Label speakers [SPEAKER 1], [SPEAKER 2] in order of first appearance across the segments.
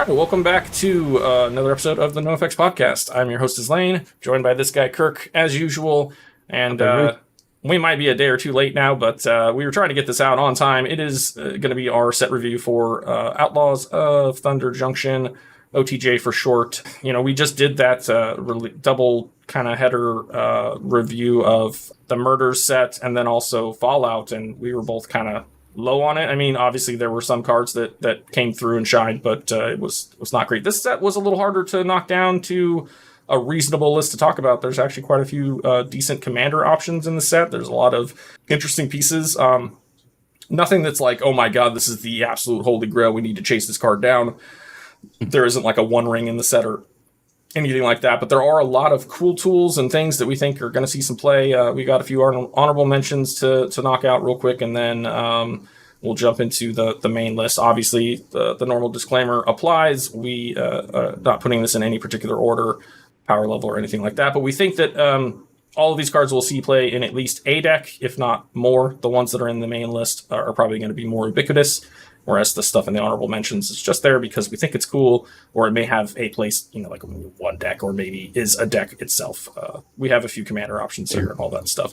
[SPEAKER 1] right, well, welcome back to another episode of the NoFX Podcast. I'm your host, Lane, joined by this guy, Kirk, as usual. And we might be a day or two late now, but we were trying to get this out on time. It is going to be our set review for Outlaws of Thunder Junction, OTJ for short. You know, we just did that double kind of header review of the Murders set and then also Fallout, and we were both kind of low on it. I mean, obviously there were some cards that came through and shined, but it was not great. This set was a little harder to knock down to a reasonable list to talk about. There's actually quite a few decent commander options in the set. There's a lot of interesting pieces. Nothing that's like, oh my god, this is the absolute holy grail, we need to chase this card down. There isn't like a one ring in the set or anything like that, but there are a lot of cool tools and things that we think are going to see some play. We got a few honorable mentions to knock out real quick, and then we'll jump into the main list. Obviously, the normal disclaimer applies. We are not putting this in any particular order, power level, or anything like that, but we think that all of these cards will see play in at least a deck, if not more. The ones that are in the main list are probably going to be more ubiquitous, whereas the stuff in the honorable mentions is just there because we think it's cool, or it may have a place, you know, like one deck, or maybe is a deck itself. We have a few commander options here and all that stuff.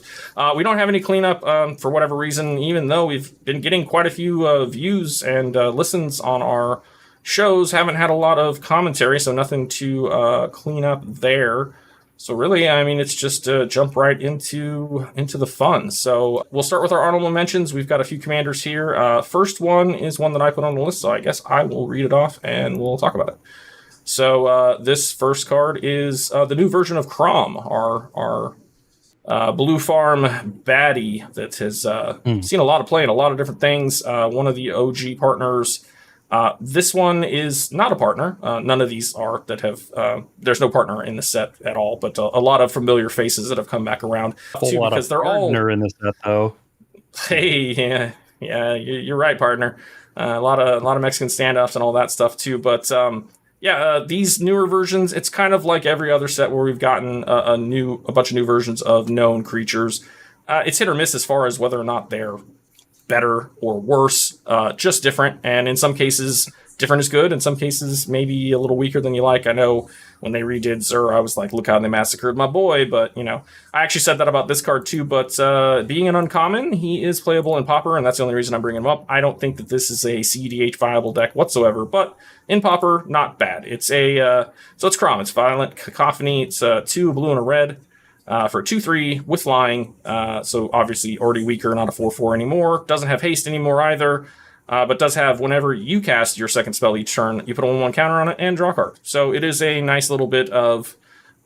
[SPEAKER 1] We don't have any cleanup for whatever reason, even though we've been getting quite a few views and listens on our shows. Haven't had a lot of commentary, so nothing to clean up there. So really, I mean, it's just jump right into the fun. So we'll start with our honorable mentions. We've got a few commanders here. First one is one that I put on the list, so I guess I will read it off and we'll talk about it. So this first card is the new version of Crom, our Blue Farm baddie that has seen a lot of play in a lot of different things. One of the OG partners. This one is not a partner. None of these are that have. There's no partner in the set at all, but a lot of familiar faces that have come back around
[SPEAKER 2] too, because they're all partner in the set, though.
[SPEAKER 1] Hey, yeah, you're right, partner. A lot of Mexican standoffs and all that stuff too. But these newer versions, it's kind of like every other set where we've gotten a bunch of new versions of known creatures. It's hit or miss as far as whether or not they're better or worse, just different. And in some cases, different is good. In some cases, maybe a little weaker than you like. I know when they redid Zur, I was like, look how they massacred my boy. But, you know, I actually said that about this card too. But being an uncommon, he is playable in Pauper, and that's the only reason I'm bringing him up. I don't think that this is a CDH viable deck whatsoever. But in Pauper, not bad. It's so it's Crom. It's Violent Cacophony. It's 2 blue and a red. For 2/3 with flying, so obviously already weaker, not a 4/4 anymore. Doesn't have haste anymore either, but does have whenever you cast your second spell each turn, you put a 1/1 counter on it and draw a card. So it is a nice little bit of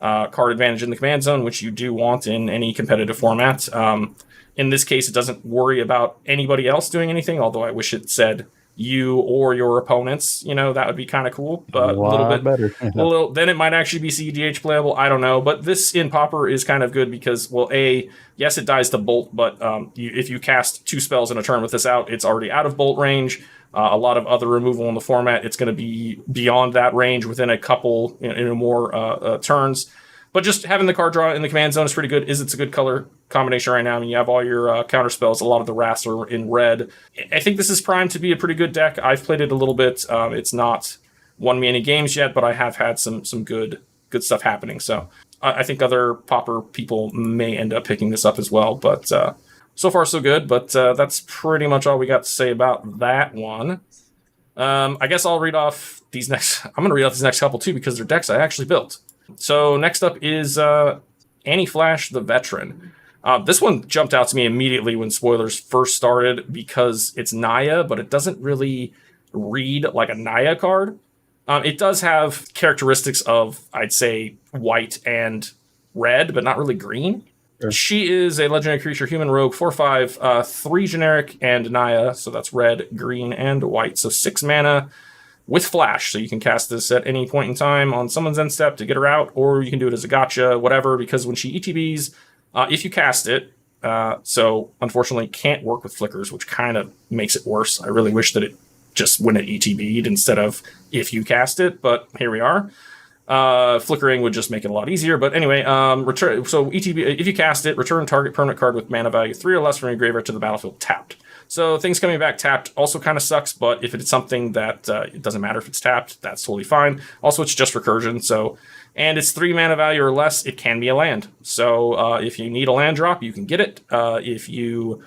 [SPEAKER 1] card advantage in the command zone, which you do want in any competitive format. In this case, it doesn't worry about anybody else doing anything, although I wish it said you or your opponents, you know, that would be kind of cool, but a little bit better. Then it might actually be CDH playable. I don't know, but this in Pauper is kind of good because, well, yes, it dies to bolt, but if you cast 2 spells in a turn with this out, it's already out of bolt range. A lot of other removal in the format, it's going to be beyond that range within a couple, more turns. But just having the card draw in the command zone is pretty good. It's a good color combination right now. I mean, you have all your counter spells. A lot of the wraths are in red. I think this is primed to be a pretty good deck. I've played it a little bit. It's not won me any games yet, but I have had some good stuff happening. So I think other Pauper people may end up picking this up as well. But so far, so good. But that's pretty much all we got to say about that one. I guess I'll read off these next. I'm going to read off these next couple too because they're decks I actually built. So next up is Annie Flash, the Veteran. This one jumped out to me immediately when spoilers first started because it's Naya, but it doesn't really read like a Naya card. It does have characteristics of, I'd say, white and red, but not really green. Sure. She is a legendary creature, human rogue, 4/5, 3 generic and Naya, so that's red, green, and white. So 6 mana. With Flash, so you can cast this at any point in time on someone's end step to get her out, or you can do it as a gotcha, whatever, because when she ETBs, if you cast it, so unfortunately can't work with flickers, which kind of makes it worse. I really wish that it just when it ETB'd instead of if you cast it, but here we are. Flickering would just make it a lot easier, but anyway, return. So ETB, if you cast it, return target permanent card with mana value 3 or less from your graveyard to the battlefield tapped. So things coming back tapped also kind of sucks, but if it's something that it doesn't matter if it's tapped, that's totally fine. Also, it's just recursion, so and it's 3 mana value or less, it can be a land. So if you need a land drop, you can get it. If you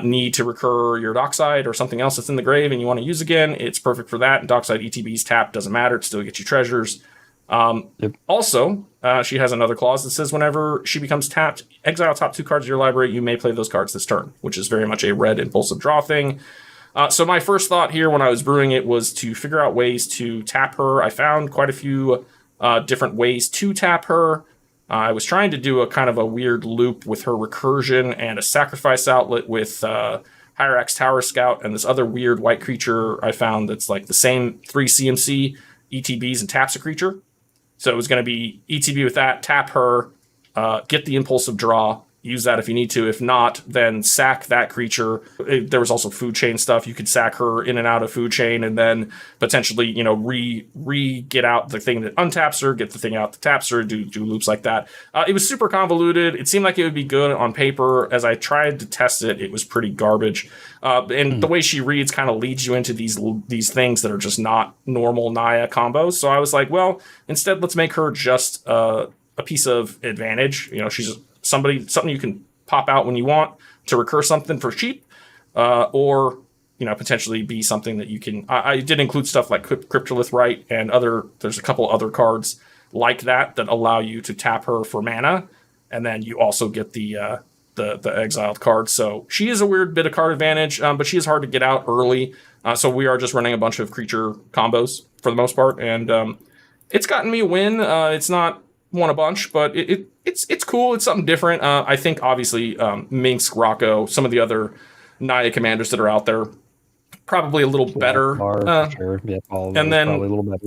[SPEAKER 1] need to recur your Dockside or something else that's in the grave and you want to use again, it's perfect for that. Dockside ETB's tapped, doesn't matter, it still gets you treasures. Also, she has another clause that says whenever she becomes tapped, exile top 2 cards of your library, you may play those cards this turn, which is very much a red impulsive draw thing. So my first thought here when I was brewing it was to figure out ways to tap her. I found quite a few different ways to tap her. I was trying to do a kind of a weird loop with her recursion and a sacrifice outlet with Hyrax Tower Scout and this other weird white creature I found that's like the same 3 CMC, ETBs, and taps a creature. So it was going to be ETB with that, tap her, get the impulsive draw, use that if you need to. If not, then sack that creature. There was also food chain stuff. You could sack her in and out of food chain and then potentially, get out the thing that untaps her, get the thing out that taps her, do loops like that. It was super convoluted. It seemed like it would be good on paper. As I tried to test it, it was pretty garbage. The way she reads kind of leads you into these things that are just not normal Naya combos. So I was like, well, instead, let's make her just a piece of advantage. She's something you can pop out when you want to recur something for cheap, or potentially be something that you can. I did include stuff like Cryptolith Rite and there's a couple other cards like that allow you to tap her for mana, and then you also get the exiled card. So she is a weird bit of card advantage, but she is hard to get out early. So we are just running a bunch of creature combos for the most part, and it's gotten me a win. It's not won a bunch, but it's cool. It's something different. I think obviously Minsk, Rocco, some of the other Naya commanders that are out there, probably a little better.
[SPEAKER 2] Sure. Yeah,
[SPEAKER 1] and then
[SPEAKER 2] probably a little better.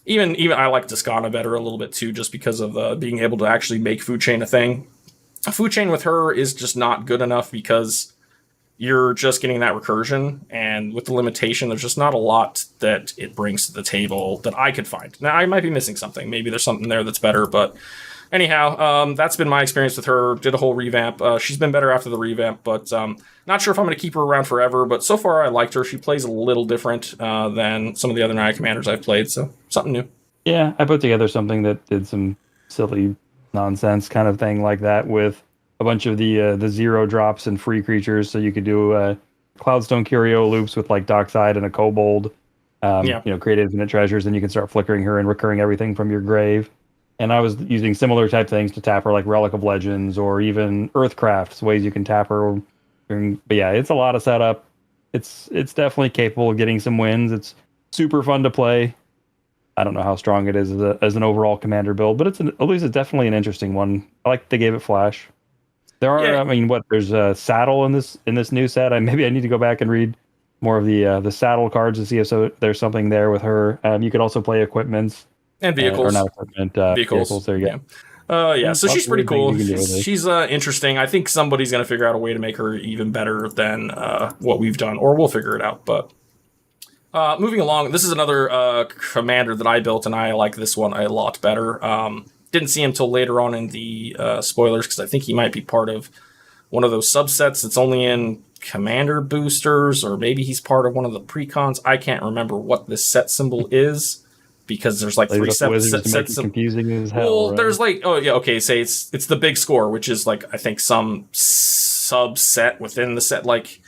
[SPEAKER 1] Even I like Descana better a little bit too, just because of being able to actually make food chain a thing. A food chain with her is just not good enough because you're just getting that recursion, and with the limitation, there's just not a lot that it brings to the table that I could find. Now, I might be missing something. Maybe there's something there that's better, but anyhow, that's been my experience with her. Did a whole revamp. She's been better after the revamp, but not sure if I'm going to keep her around forever, but so far I liked her. She plays a little different than some of the other Naya commanders I've played, so something new.
[SPEAKER 2] Yeah, I put together something that did some silly nonsense kind of thing like that with a bunch of the 0 drops and free creatures, so you could do Cloudstone Curio loops with like Dockside and a Kobold, create infinite treasures, and you can start flickering her and recurring everything from your grave. And I was using similar type things to tap her, like Relic of Legends or even Earthcrafts, ways you can tap her. But yeah, it's a lot of setup. It's definitely capable of getting some wins. It's super fun to play. I don't know how strong it is as an overall commander build, but at least it's definitely an interesting one. I like they gave it flash. There are, there's a saddle in this new set. Maybe I need to go back and read more of the saddle cards to see if there's something there with her. You could also play equipments
[SPEAKER 1] and vehicles,
[SPEAKER 2] or not equipment, vehicles. There you go.
[SPEAKER 1] So she's pretty cool. She's interesting. I think somebody's going to figure out a way to make her even better than what we've done, or we'll figure it out. But moving along, this is another commander that I built, and I like this one a lot better. Didn't see him till later on in the spoilers, because I think he might be part of one of those subsets that's only in commander boosters, or maybe he's part of one of the precons. I can't remember what this set symbol is, because there's like 3 sets.
[SPEAKER 2] Confusing as hell.
[SPEAKER 1] Well,
[SPEAKER 2] right?
[SPEAKER 1] There's like, say it's the big score, which is like, I think some subset within the set. Like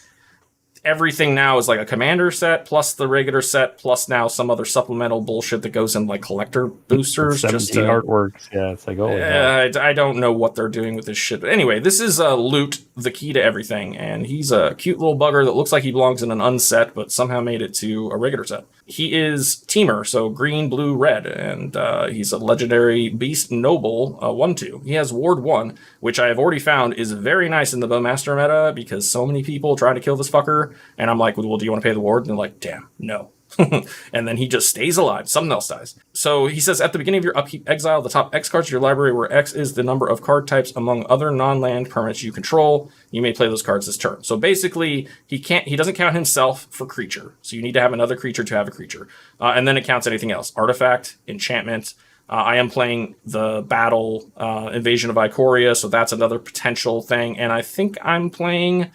[SPEAKER 1] everything now is like a commander set plus the regular set plus now some other supplemental bullshit that goes in like collector boosters.
[SPEAKER 2] 17 artworks. Yeah, it's like,
[SPEAKER 1] I don't know what they're doing with this shit. But anyway, this is Loot, the key to everything, and he's a cute little bugger that looks like he belongs in an unset, but somehow made it to a regular set. He is Teamer, so green, blue, red, and he's a legendary beast noble 1/2. He has Ward 1, which I have already found is very nice in the Bowmaster meta, because so many people try to kill this fucker. And I'm like, well, do you want to pay the ward? And they're like, damn, no. And then he just stays alive. Something else dies. So he says, at the beginning of your upkeep, exile the top X cards of your library, where X is the number of card types among other non-land permanents you control. You may play those cards this turn. So basically, he doesn't count himself for creature. So you need to have another creature to have a creature. And then it counts anything else. Artifact, enchantment. I am playing the battle Invasion of Ikoria, so that's another potential thing. And I think I'm playing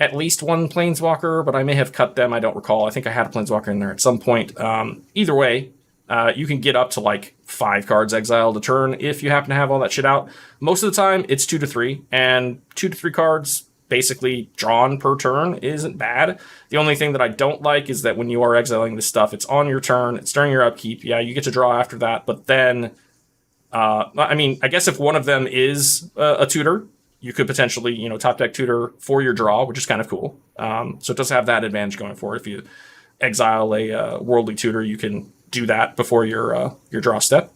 [SPEAKER 1] at least one planeswalker, but I may have cut them. I don't recall. I think I had a planeswalker in there at some point. Either way, you can get up to like 5 cards exiled a turn if you happen to have all that shit out. Most of the time, it's 2 to 3, and 2 to 3 cards basically drawn per turn isn't bad. The only thing that I don't like is that when you are exiling this stuff, it's on your turn, it's during your upkeep. Yeah, you get to draw after that, but then, I mean, I guess if one of them is a tutor, you could potentially, top deck tutor for your draw, which is kind of cool. So it does have that advantage going for it. If you exile a worldly tutor, you can do that before your draw step.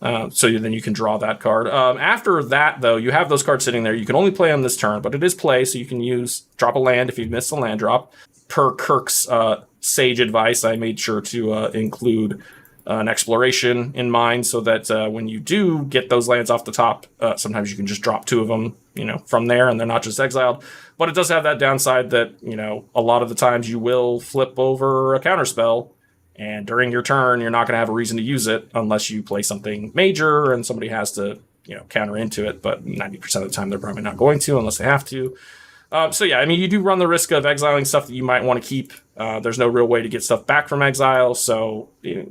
[SPEAKER 1] So then you can draw that card. After that, though, you have those cards sitting there. You can only play them this turn, but it is play, so you can drop a land if you miss the land drop. Per Kirk's sage advice, I made sure to include an exploration in mind so that when you do get those lands off the top, sometimes you can just drop 2 of them, from there, and they're not just exiled. But it does have that downside that, a lot of the times you will flip over a counterspell, and during your turn, you're not going to have a reason to use it unless you play something major and somebody has to, counter into it. But 90% of the time, they're probably not going to unless they have to. So yeah, I mean, you do run the risk of exiling stuff that you might want to keep. There's no real way to get stuff back from exile.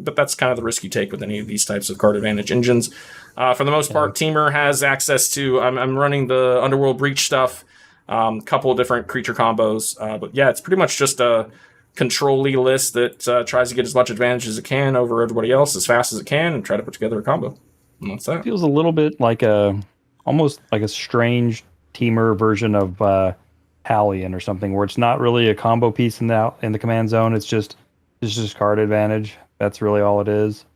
[SPEAKER 1] But that's kind of the risk you take with any of these types of card advantage engines. For the most part, Teamer has access to, I'm running the Underworld Breach stuff, couple of different creature combos. But yeah, it's pretty much just a control-y list that tries to get as much advantage as it can over everybody else as fast as it can and try to put together a combo. And that's that.
[SPEAKER 2] It feels a little bit like almost like a strange Teamer version of Hallion or something, where it's not really a combo piece in the command zone. It's just card advantage. That's really all it is.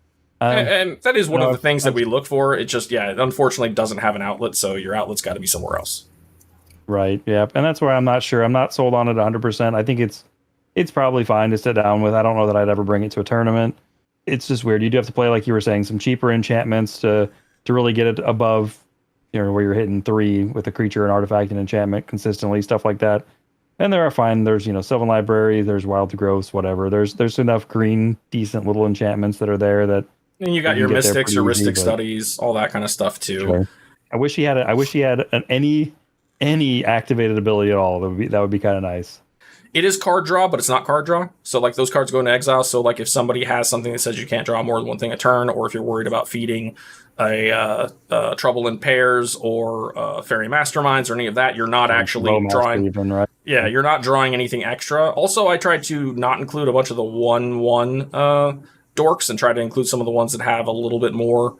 [SPEAKER 1] And that is one of the things that we look for. It just, it unfortunately doesn't have an outlet, so your outlet's got to be somewhere else.
[SPEAKER 2] Right, yeah. And that's where I'm not sure. I'm not sold on it 100%. I think it's probably fine to sit down with. I don't know that I'd ever bring it to a tournament. It's just weird. You do have to play, like you were saying, some cheaper enchantments to really get it above, where you're hitting 3 with a creature, an artifact, and enchantment consistently, stuff like that. And there are fine. There's, Sylvan Library, there's Wild Growths, whatever. There's enough green, decent little enchantments that are there that.
[SPEAKER 1] And you got your Mystics, Heuristic Studies, all that kind of stuff too.
[SPEAKER 2] Sure. I wish he had any activated ability at all. That would be kind of nice.
[SPEAKER 1] It is card draw, but it's not card draw. So, like, those cards go into exile. So, like, if somebody has something that says you can't draw more than one thing a turn, or if you're worried about feeding a Trouble in Pairs or Fairy Masterminds or any of that, you're not actually drawing. Even, right? Yeah, you're not drawing anything extra. Also, I tried to not include a bunch of the 1/1 dorks and try to include some of the ones that have a little bit more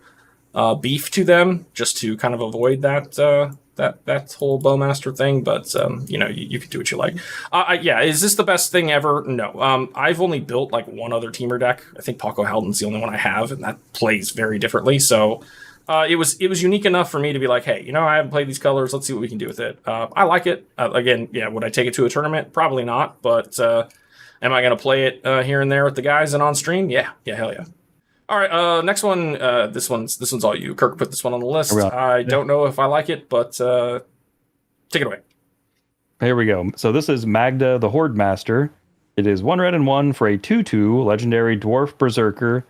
[SPEAKER 1] beef to them, just to kind of avoid that whole Bowmaster thing. But you can do what you like. Is this the best thing ever? No. I've only built like one other Teamer deck. I think Paco Halden's the only one I have, and that plays very differently. So it was unique enough for me to be like, hey, I haven't played these colors. Let's see what we can do with it. I like it. Again, would I take it to a tournament? Probably not. But am I going to play it here and there with the guys and on stream? Yeah, hell yeah. All right, next one. This one's all you. Kirk put this one on the list. I don't know if I like it, but take it away.
[SPEAKER 2] Here we go. So this is Magda the Horde Master. It is 1 red and 1 for a 2/2 legendary dwarf berserker.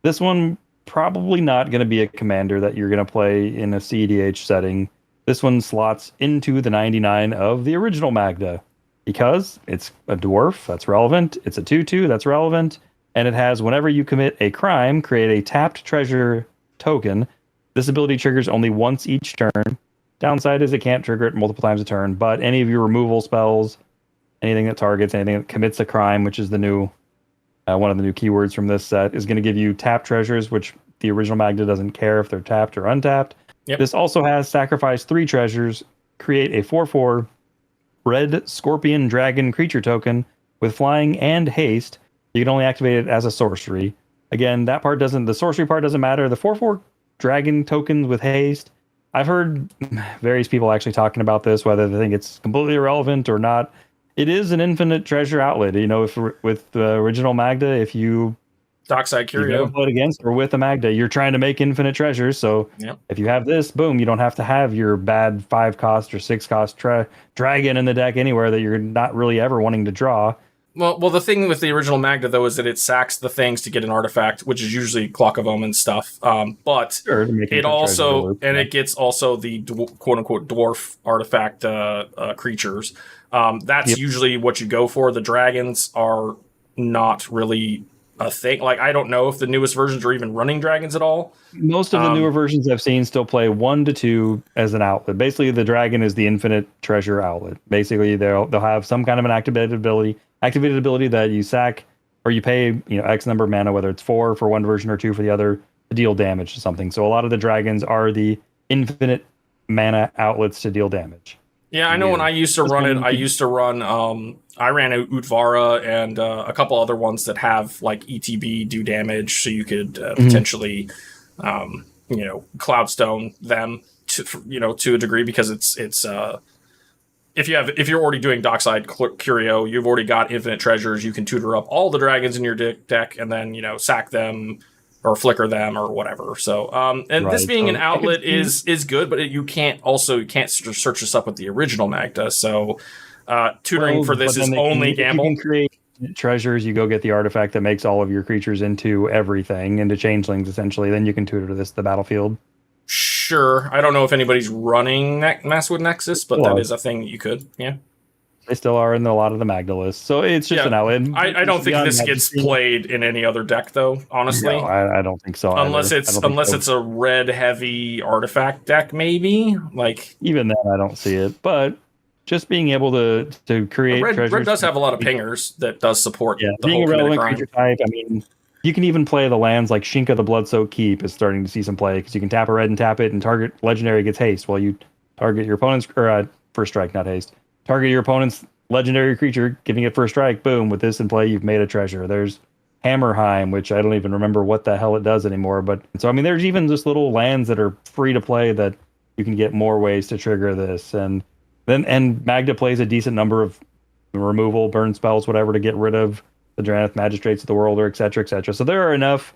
[SPEAKER 2] This one probably not going to be a commander that you're going to play in a CDH setting. This one slots into the 99 of the original Magda because it's a dwarf. That's relevant. It's a 2/2. That's relevant. And it has, whenever you commit a crime, create a tapped treasure token. This ability triggers only once each turn. Downside is it can't trigger it multiple times a turn, but any of your removal spells, anything that targets, anything that commits a crime, which is the new one of the new keywords from this set, is going to give you tapped treasures, which the original Magda doesn't care if they're tapped or untapped. Yep. This also has sacrifice 3 treasures, create a 4/4 red scorpion dragon creature token with flying and haste. You can only activate it as a sorcery. Again, the sorcery part doesn't matter. The 4/4 dragon tokens with haste, I've heard various people actually talking about this, whether they think it's completely irrelevant or not. It is an infinite treasure outlet. If with the original Magda, if you
[SPEAKER 1] Dockside Curio
[SPEAKER 2] play against or with a Magda, you're trying to make infinite treasures. So If you have this, boom, you don't have to have your bad 5 cost or 6 cost dragon in the deck anywhere that you're not really ever wanting to draw.
[SPEAKER 1] Well, the thing with the original Magda though is that it sacks the things to get an artifact, which is usually Clock of Omen stuff. But
[SPEAKER 2] Sure, to make
[SPEAKER 1] it
[SPEAKER 2] treasure
[SPEAKER 1] also
[SPEAKER 2] loop,
[SPEAKER 1] and
[SPEAKER 2] yeah.
[SPEAKER 1] it gets also the quote unquote dwarf artifact creatures. That's
[SPEAKER 2] Yep.
[SPEAKER 1] usually what you go for. The dragons are not really a thing. Like I don't know if the newest versions are even running dragons at all.
[SPEAKER 2] Most of the newer
[SPEAKER 1] Um,
[SPEAKER 2] versions I've seen still play 1 to 2 as an outlet. Basically, the dragon is the infinite treasure outlet. Basically, they'll have some kind of an activated ability that you sack or you pay X number of mana, whether it's 4 for one version or 2 for the other, to deal damage to something. So a lot of the dragons are the infinite mana outlets to deal damage.
[SPEAKER 1] Yeah, I know when I used to run it, I ran out Utvara and a couple other ones that have like ETB do damage, so you could potentially, Cloudstone them to a degree because it's if you're already doing Dockside Curio, you've already got infinite treasures. You can tutor up all the dragons in your deck and then sack them or flicker them or whatever. So, and this
[SPEAKER 2] Right.
[SPEAKER 1] being
[SPEAKER 2] So
[SPEAKER 1] an outlet is good, but you can't search this up with the original Magda. So, tutoring for this is only gamble.
[SPEAKER 2] If you can create treasures, you go get the artifact that makes all of your creatures into everything, into changelings essentially. Then you can tutor this to the battlefield.
[SPEAKER 1] Sure, I don't know if anybody's running Masswood Nexus, but that
[SPEAKER 2] Well,
[SPEAKER 1] is a thing you could. Yeah.
[SPEAKER 2] they still are in a lot of the Magda lists, so it's just an outlet.
[SPEAKER 1] I don't think this gets played in any other deck, though. Honestly,
[SPEAKER 2] No, I don't think so.
[SPEAKER 1] unless
[SPEAKER 2] either.
[SPEAKER 1] it's a red heavy artifact deck, maybe. Like
[SPEAKER 2] Even then, I don't see it. But just being able to create
[SPEAKER 1] red
[SPEAKER 2] treasures.
[SPEAKER 1] does have a lot of pingers that does support the
[SPEAKER 2] being
[SPEAKER 1] whole
[SPEAKER 2] a
[SPEAKER 1] committed
[SPEAKER 2] relevant
[SPEAKER 1] grind.
[SPEAKER 2] creature type. I mean, you can even play the lands like Shinka the Bloodsoaked Keep is starting to see some play because you can tap a red and tap it, and target legendary gets haste while you target your opponent's first strike, not haste. Target your opponent's legendary creature, giving it first strike. Boom! With this in play, you've made a treasure. There's Hammerheim, which I don't even remember what the hell it does anymore. But so I mean, there's even just little lands that are free to play that you can get more ways to trigger this, and Magda plays a decent number of removal, burn spells, whatever, to get rid of the Drannith Magistrates of the World, or et cetera, et cetera. So there are enough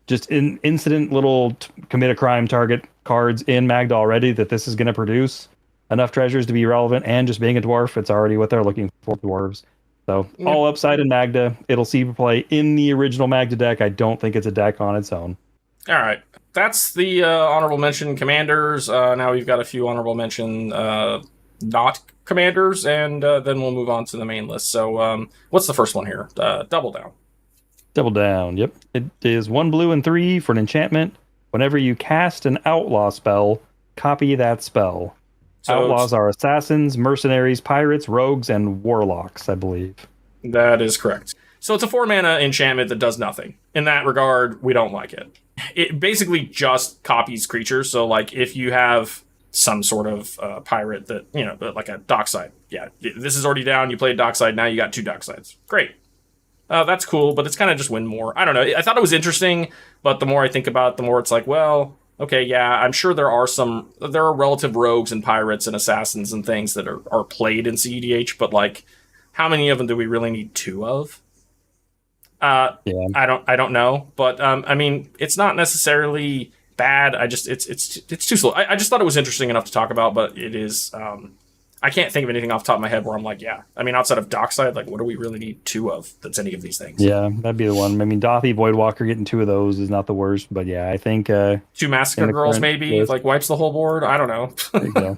[SPEAKER 2] just incident little commit a crime target cards in Magda already that this is going to produce enough treasures to be relevant. And just being a dwarf, it's already what they're looking for, dwarves. So all upside in Magda. It'll see play in the original Magda deck. I don't think it's a deck on its own.
[SPEAKER 1] All right, that's the honorable mention commanders. Now we've got a few honorable mention not commanders, and then we'll move on to the main list. So, what's the first one here? Double Down.
[SPEAKER 2] Double Down. Yep. It is 1 blue and 3 for an enchantment. Whenever you cast an outlaw spell, copy that spell. So outlaws are assassins, mercenaries, pirates, rogues, and warlocks, I believe.
[SPEAKER 1] That is correct. So it's a 4-mana enchantment that does nothing. In that regard, we don't like it. It basically just copies creatures. So, like, if you have some sort of pirate that, like a Dockside. Yeah, this is already down. You played Dockside. Now you got 2 Docksides. Great. That's cool, but it's kind of just win more. I don't know. I thought it was interesting, but the more I think about it, the more it's like, well, okay, yeah, I'm sure there are relative rogues and pirates and assassins and things that are played in CEDH, but like, how many of them do we really need 2 of? I don't know, but I mean, it's not necessarily bad. It's too slow. I just thought it was interesting enough to talk about, but it is. I can't think of anything off the top of my head where I'm like, yeah. I mean, outside of Dockside, like, what do we really need 2 of that's any of these things?
[SPEAKER 2] Yeah, that'd be the one. I mean, Dothy, Voidwalker getting 2 of those is not the worst, but yeah, I think
[SPEAKER 1] 2 Massacre Girls maybe
[SPEAKER 2] list,
[SPEAKER 1] like wipes the whole board. I don't know.
[SPEAKER 2] There you go.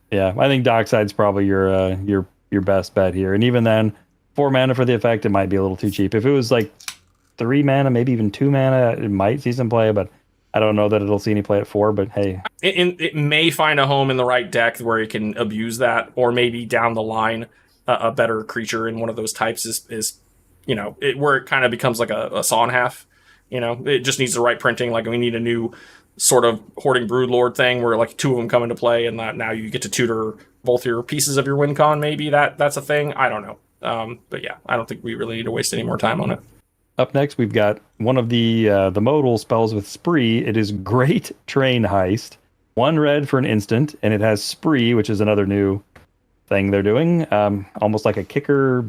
[SPEAKER 2] Yeah, I think Dockside's probably your best bet here, and even then, 4 mana for the effect, it might be a little too cheap. If it was like 3 mana, maybe even 2 mana, it might see some play, but I don't know that it'll see any play at 4, but hey.
[SPEAKER 1] It may find a home in the right deck where it can abuse that, or maybe down the line, a better creature in one of those types is where it kind of becomes like a saw in half. It just needs the right printing. Like, we need a new sort of Hoarding Broodlord thing where like 2 of them come into play, and now you get to tutor both your pieces of your win con. Maybe that's a thing. I don't know. But yeah, I don't think we really need to waste any more time on it.
[SPEAKER 2] Up next, we've got one of the modal spells with Spree. It is Great Train Heist. 1 red for an instant, and it has Spree, which is another new thing they're doing. Almost like a kicker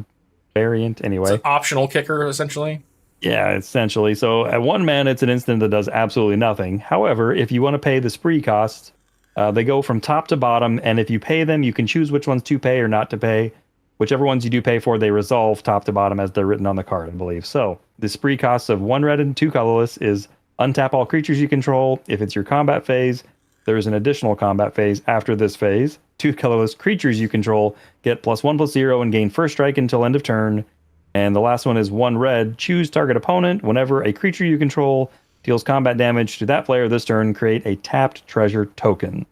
[SPEAKER 2] variant, anyway.
[SPEAKER 1] It's an optional kicker, essentially.
[SPEAKER 2] Yeah, essentially. So at 1 mana, it's an instant that does absolutely nothing. However, if you want to pay the Spree costs, they go from top to bottom, and if you pay them, you can choose which ones to pay or not to pay. Whichever ones you do pay for, they resolve top to bottom as they're written on the card, I believe. So the spree costs of 1 red and 2 colorless is untap all creatures you control. If it's your combat phase, there is an additional combat phase after this phase. 2 colorless creatures you control get +1/+0 and gain first strike until end of turn. And the last one is 1 red. Choose target opponent. Whenever a creature you control deals combat damage to that player this turn, create a tapped treasure token.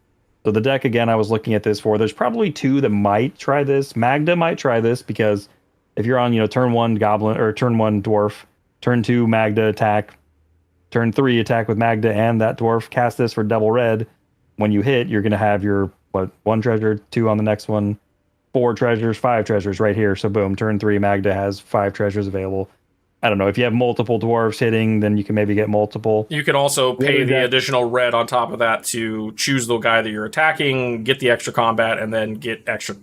[SPEAKER 2] So the deck, again, I was looking at this for, there's probably 2 that might try this. Magda might try this because if you're on, turn 1 goblin or turn 1 dwarf, turn 2 Magda attack, turn 3 attack with Magda and that dwarf, cast this for double red. When you hit, you're going to have your 1 treasure, 2 on the next one, 4 treasures, 5 treasures right here. So boom, turn 3 Magda has 5 treasures available. I don't know, if you have multiple dwarves hitting, then you can maybe get multiple.
[SPEAKER 1] You can also pay the additional red on top of that to choose the guy that you're attacking, get the extra combat, and then get extra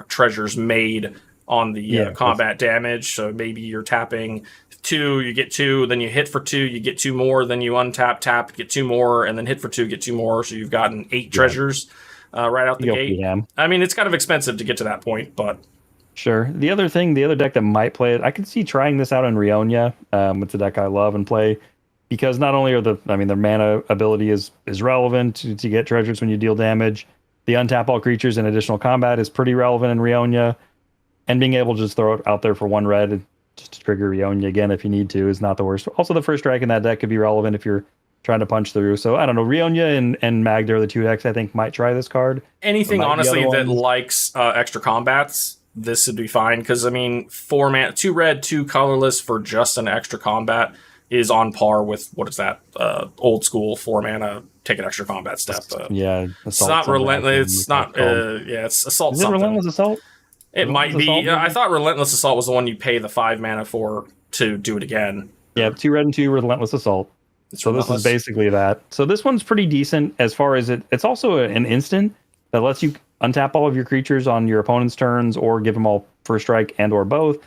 [SPEAKER 1] treasures made on the combat damage. So maybe you're tapping 2, you get 2, then you hit for 2, you get 2 more, then you untap, tap, get 2 more, and then hit for 2, get 2 more. So you've gotten 8 treasures right out the gate. I mean, it's kind of expensive to get to that point, but...
[SPEAKER 2] Sure. The other deck that might play it, I could see trying this out in Rionia. It's a deck I love and play because not only are their mana ability is relevant to get treasures when you deal damage. The untap all creatures in additional combat is pretty relevant in Rionia, and being able to just throw it out there for 1 red just to trigger Rionia again if you need to is not the worst. Also, the first strike in that deck could be relevant if you're trying to punch through. So I don't know. Rionia and Magda are the 2 decks I think might try this card.
[SPEAKER 1] Anything honestly that likes extra combats. This would be fine because 4 mana, 2 red, 2 colorless for just an extra combat is on par with what is that old school 4 mana take an extra combat step. It's not relentless. It's not. It's assault.
[SPEAKER 2] Is it relentless assault?
[SPEAKER 1] It might be. I thought relentless assault was the one you pay the 5 mana for to do it again.
[SPEAKER 2] Yeah, 2 red and 2 relentless assault. So this is basically that. So this one's pretty decent as far as it's also an instant that lets you untap all of your creatures on your opponent's turns or give them all first strike and or both.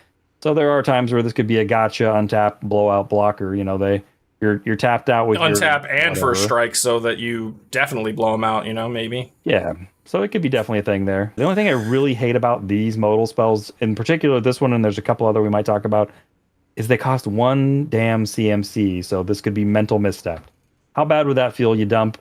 [SPEAKER 2] So there are times where this could be a gotcha, untap, blowout blocker. You're tapped out with
[SPEAKER 1] untap and first strike so that you definitely blow them out, maybe.
[SPEAKER 2] Yeah. So it could be definitely a thing there. The only thing I really hate about these modal spells, in particular this one, and there's a couple other we might talk about, is they cost 1 damn CMC. So this could be mental misstep. How bad would that feel? You dump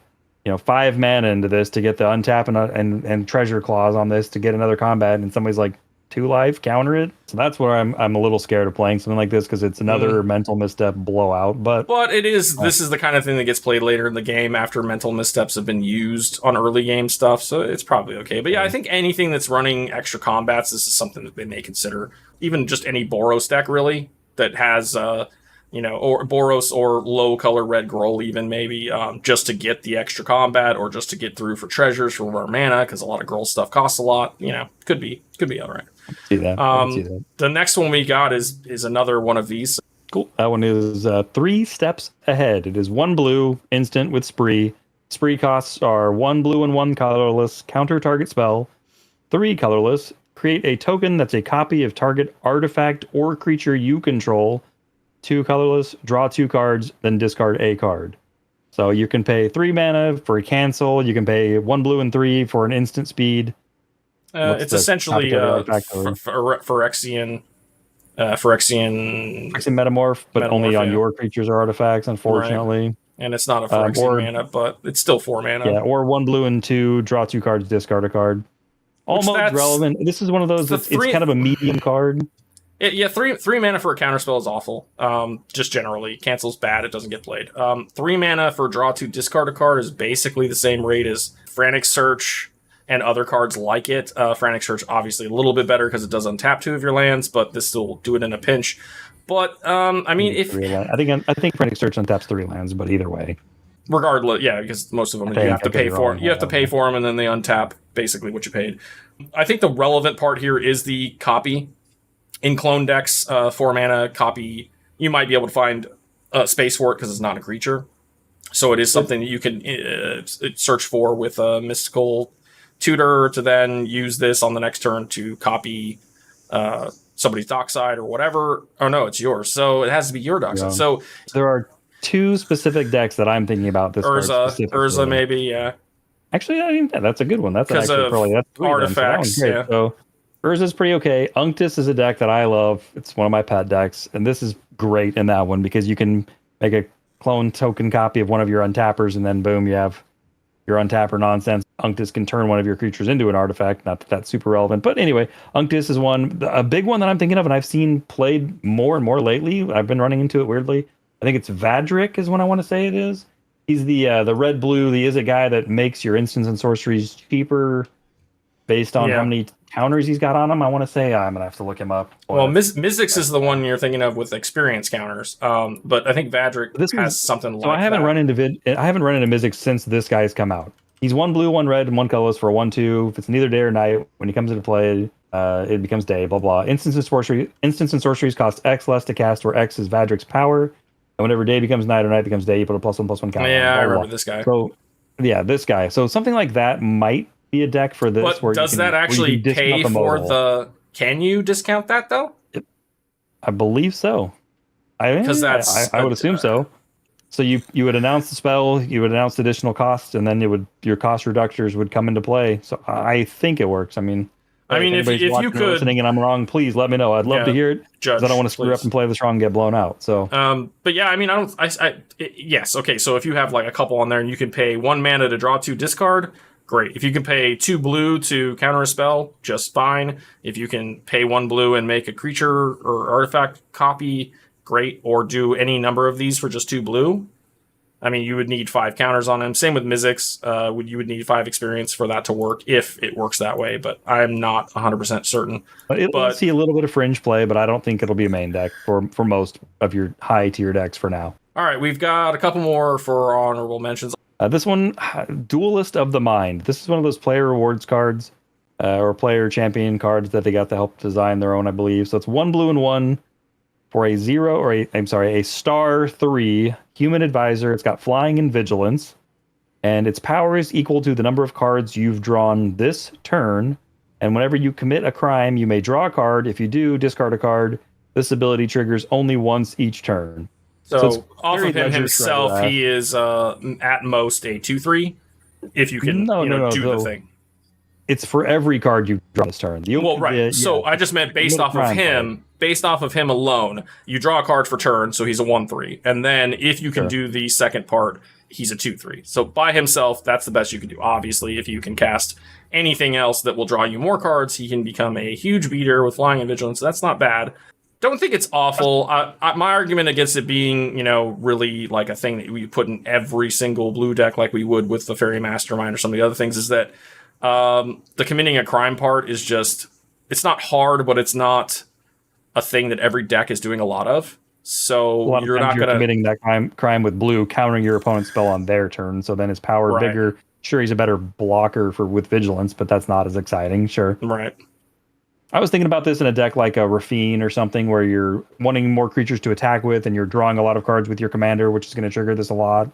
[SPEAKER 2] 5 mana into this to get the untap and treasure clause on this to get another combat, and somebody's like 2 life, counter it. So that's where I'm a little scared of playing something like this because it's another mental misstep blowout. But
[SPEAKER 1] it is. This is the kind of thing that gets played later in the game after mental missteps have been used on early game stuff. So it's probably okay. But I think anything that's running extra combats, this is something that they may consider. Even just any Boros deck really that has. Or Boros or low color red Groll even maybe, just to get the extra combat or just to get through for treasures for more mana because a lot of Groll stuff costs a lot. Could be all right.
[SPEAKER 2] See that.
[SPEAKER 1] The next one we got is another one of these.
[SPEAKER 2] Cool. That one is 3 steps ahead. It is 1 blue instant with spree. Spree costs are 1 blue and 1 colorless. Counter target spell. 3 colorless. Create a token that's a copy of target artifact or creature you control. 2 colorless, draw 2 cards, then discard a card. So you can pay 3 mana for a cancel. You can pay 1 blue and 3 for an instant speed.
[SPEAKER 1] It's essentially Phyrexian
[SPEAKER 2] Metamorph, but only on your creatures or artifacts, unfortunately.
[SPEAKER 1] Right. And it's not a Phyrexian mana, but it's still 4 mana.
[SPEAKER 2] Yeah, or 1 blue and 2, draw 2 cards, discard a card. All modes relevant. This is one of those it's kind of a medium card.
[SPEAKER 1] Three mana for a counterspell is awful. Just generally, cancel's bad. It doesn't get played. 3 mana for draw 2, discard a card is basically the same rate as Frantic Search and other cards like it. Frantic Search obviously a little bit better because it does untap 2 of your lands, but this will do it in a pinch. But I think Frantic Search untaps 3 lands, but either way, regardless, because most of them you have to pay for. You have to pay for them, and then they untap basically what you paid. I think the relevant part here is the copy. In clone decks, 4 mana copy, you might be able to find space for it because it's not a creature. So it is something that you can search for with a mystical tutor to then use this on the next turn to copy somebody's dockside or whatever. Oh no, it's yours. So it has to be your dockside. Yeah. So
[SPEAKER 2] there are 2 specific decks that I'm thinking about. This
[SPEAKER 1] Urza maybe, yeah.
[SPEAKER 2] Actually, I think that's a good one. That's actually probably that's
[SPEAKER 1] artifacts.
[SPEAKER 2] So Urza's pretty okay. Unctus is a deck that I love. It's one of my pet decks, and this is great in that one because you can make a clone token copy of one of your untappers, and then boom, you have your untapper nonsense. Unctus can turn one of your creatures into an artifact. Not that that's super relevant, but anyway, Unctus is one. A big one that I'm thinking of, and I've seen played more and more lately. I've been running into it weirdly. I think it's Vadric is what I want to say it is. He's the red blue. He is a guy that makes your instants and sorceries cheaper based on how many counters he's got on him. I want to say I'm gonna have to look him up.
[SPEAKER 1] Well, Mizzix is the one you're thinking of with experience counters. But I think Vadric has something like that.
[SPEAKER 2] I haven't run into Mizzix since this guy's come out. He's 1 blue, 1 red, and 1 colorless for 1/2. If it's neither day or night, when he comes into play, it becomes day. Blah blah. Instants and sorceries cost X less to cast, where X is Vadric's power. And whenever day becomes night or night becomes day, you put a +1/+1 counter.
[SPEAKER 1] Yeah, I remember this guy.
[SPEAKER 2] So yeah, this guy. So something like that might be a deck for this.
[SPEAKER 1] But
[SPEAKER 2] where
[SPEAKER 1] does that actually pay for the? Can you discount that though?
[SPEAKER 2] I believe so. I would assume so. So you would announce the spell, you would announce the additional cost, and then your cost reductors would come into play. So I think it works. I mean,
[SPEAKER 1] if you could,
[SPEAKER 2] listening and I'm wrong, please let me know. I'd love to hear it because I don't want to screw up and play this wrong and get blown out. So,
[SPEAKER 1] but yeah, yes, okay. So if you have like a couple on there and you can pay 1 mana to draw 2 discard, great. If you can pay 2 blue to counter a spell, just fine. If you can pay 1 blue and make a creature or artifact copy, great. Or do any number of these for just 2 blue. I mean, you would need 5 counters on him. Same with Mizzix. You would need 5 experience for that to work if it works that way, but I'm not 100% certain.
[SPEAKER 2] It'll see a little bit of fringe play, but I don't think it'll be a main deck for most of your high tier decks for now.
[SPEAKER 1] All right, we've got a couple more for honorable mentions.
[SPEAKER 2] This one, Duelist of the Mind. This is one of those player rewards cards or player champion cards that they got to help design their own, I believe. So it's 1 blue and 1 for a star 3 human advisor. It's got flying and vigilance, and its power is equal to the number of cards you've drawn this turn. And whenever you commit a crime, you may draw a card. If you do, discard a card. This ability triggers only once each turn.
[SPEAKER 1] So off of him himself, he is at most a 2/3. If you can, do the thing.
[SPEAKER 2] It's for every card you draw this turn.
[SPEAKER 1] So I just meant based off of him. Based off of him alone, you draw a card for turn, so he's a 1/3. And then if you can do the second part, he's a 2/3. So by himself, that's the best you can do. Obviously, if you can cast anything else that will draw you more cards, he can become a huge beater with flying and vigilance. So that's not bad. Don't think it's awful. My argument against it being, really like a thing that we put in every single blue deck like we would with the Fairy Mastermind or some of the other things is that the committing a crime part is just, it's not hard, but it's not a thing that every deck is doing a lot of. So you're not going to
[SPEAKER 2] committing that crime with blue, countering your opponent's spell on their turn. So then his power bigger. Sure, he's a better blocker with vigilance, but that's not as exciting. Sure.
[SPEAKER 1] Right.
[SPEAKER 2] I was thinking about this in a deck like a Rafine or something where you're wanting more creatures to attack with and you're drawing a lot of cards with your commander, which is going to trigger this a lot.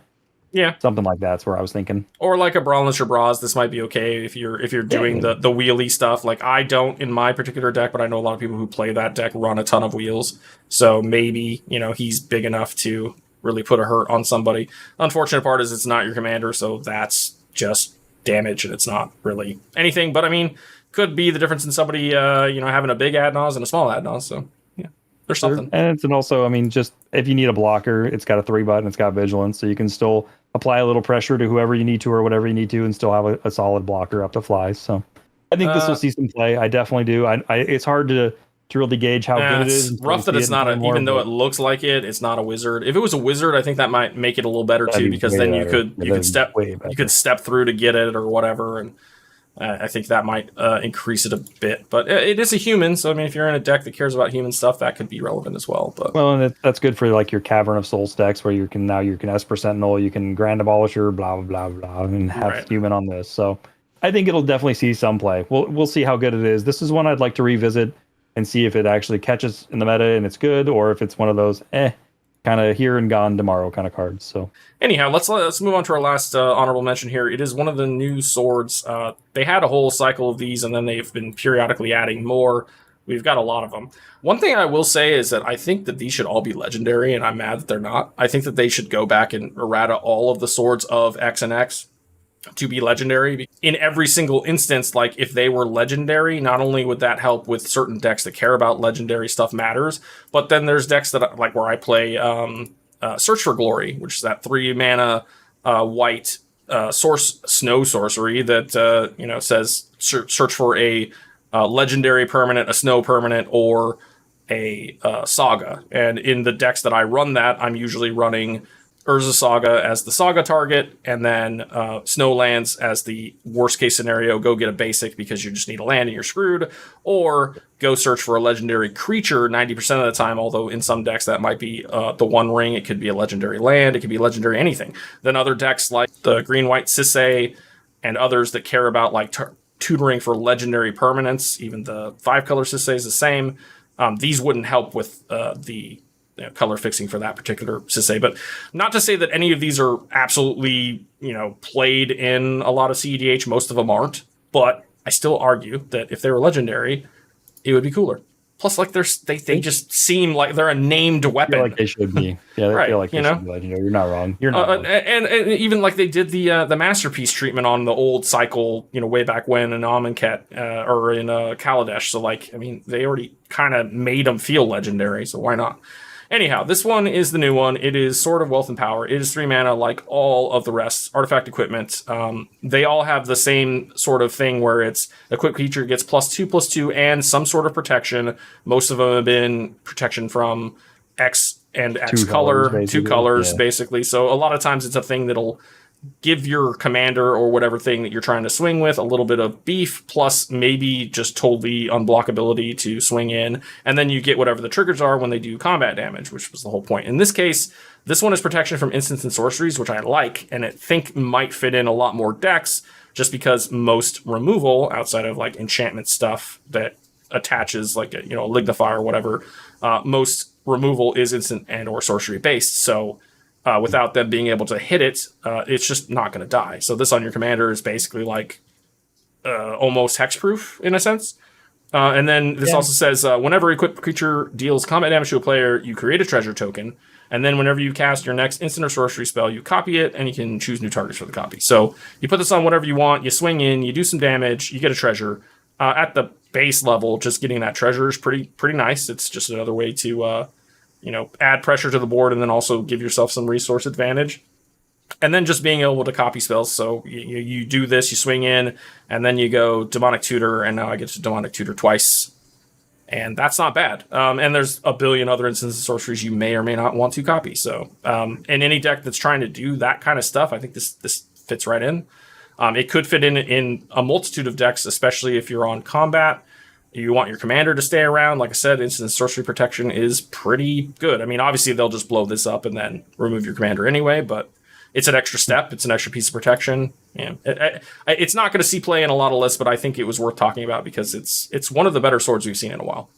[SPEAKER 1] Yeah.
[SPEAKER 2] Something like that's where I was thinking.
[SPEAKER 1] Or like a Brawlness or Bras, this might be okay if you're doing the wheelie stuff. Like I don't in my particular deck, but I know a lot of people who play that deck run a ton of wheels. So maybe, he's big enough to really put a hurt on somebody. Unfortunate part is it's not your commander, so that's just damage and it's not really anything. But I mean, could be the difference in somebody having a big ad-nos and a small ad-nos. So yeah, there's something.
[SPEAKER 2] And also, just if you need a blocker, it's got a 3 button, it's got vigilance, so you can still apply a little pressure to whoever you need to or whatever you need to and still have a solid blocker up to flies. So I think this will see some play. I definitely do. It's hard to really gauge how good it is.
[SPEAKER 1] It's rough that it's not even though it looks like it's not a wizard. If it was a wizard, I think that might make it a little better too, because then you could step through to get it or whatever, and I think that might increase it a bit. But it is a human, so if you're in a deck that cares about human stuff, that could be relevant as well. But
[SPEAKER 2] and that's good for like your Cavern of Souls decks, where you can Esper Sentinel, you can Grand Abolisher, blah blah blah blah, and have human on this. So I think it'll definitely see some play. We'll see how good it is. This is one I'd like to revisit and see if it actually catches in the meta and it's good, or if it's one of those kind of here and gone tomorrow kind of cards. So
[SPEAKER 1] anyhow, let's move on to our last honorable mention here. It is one of the new swords. They had a whole cycle of these, and then they've been periodically adding more. We've got a lot of them. One thing I will say is that I think that these should all be legendary, and I'm mad that they're not. I think that they should go back and errata all of the swords of X and X to be legendary. In every single instance, like if they were legendary, not only would that help with certain decks that care about legendary stuff matters, but then there's decks that like where I play Search for Glory, which is that 3 mana white source snow sorcery that says search for a legendary permanent, a snow permanent, or a saga. And in the decks that I run that, I'm usually running Urza Saga as the saga target, and then Snowlands as the worst case scenario. Go get a basic because you just need a land and you're screwed, or go search for a legendary creature 90% of the time. Although in some decks that might be the One Ring, it could be a legendary land, it could be legendary anything. Then other decks like the green white Sisay and others that care about like tutoring for legendary permanents, even the 5-color Sisay is the same. These wouldn't help with the color fixing for that particular Sisay. But not to say that any of these are absolutely, played in a lot of CEDH. Most of them aren't. But I still argue that if they were legendary, it would be cooler. Plus, like they just seem like they're a named weapon.
[SPEAKER 2] I feel like they should be. Yeah, they
[SPEAKER 1] right,
[SPEAKER 2] feel like they should be legendary. You're not wrong. You're not wrong.
[SPEAKER 1] And even like they did the masterpiece treatment on the old cycle, way back when in Amonkhet or in Kaladesh. So like, I mean, they already kind of made them feel legendary. So why not? Anyhow, this one is the new one. It is Sword of Wealth and Power. It is 3 mana like all of the rest. Artifact equipment. They all have the same sort of thing where it's equipped creature gets +2/+2 and some sort of protection. Most of them have been protection from X and X color, 2 colors, basically. So a lot of times it's a thing that'll give your commander or whatever thing that you're trying to swing with a little bit of beef, plus maybe just totally unblockability to swing in, and then you get whatever the triggers are when they do combat damage, which was the whole point. In this case, this one is protection from instants and sorceries, which I like, and I think might fit in a lot more decks, just because most removal, outside of like enchantment stuff that attaches like a lignifier or whatever, most removal is instant and or sorcery based. So without them being able to hit it, it's just not going to die. So this on your commander is basically like almost hexproof in a sense. And then this also says, whenever equipped creature deals combat damage to a player, you create a treasure token. And then whenever you cast your next instant or sorcery spell, you copy it, and you can choose new targets for the copy. So you put this on whatever you want, you swing in, you do some damage, you get a treasure. At the base level, just getting that treasure is pretty nice. It's just another way to add pressure to the board and then also give yourself some resource advantage. And then just being able to copy spells. So you do this, you swing in, and then you go Demonic Tutor, and now I get to Demonic Tutor twice. And that's not bad. And there's a billion other instances of sorceries you may or may not want to copy. So in any deck that's trying to do that kind of stuff, I think this fits right in. It could fit in a multitude of decks, especially if you're on combat. You want your commander to stay around. Like I said, instant sorcery protection is pretty good. I mean, obviously, they'll just blow this up and then remove your commander anyway, but it's an extra step. It's an extra piece of protection. Yeah, it's not going to see play in a lot of lists, but I think it was worth talking about because it's one of the better swords we've seen in a while.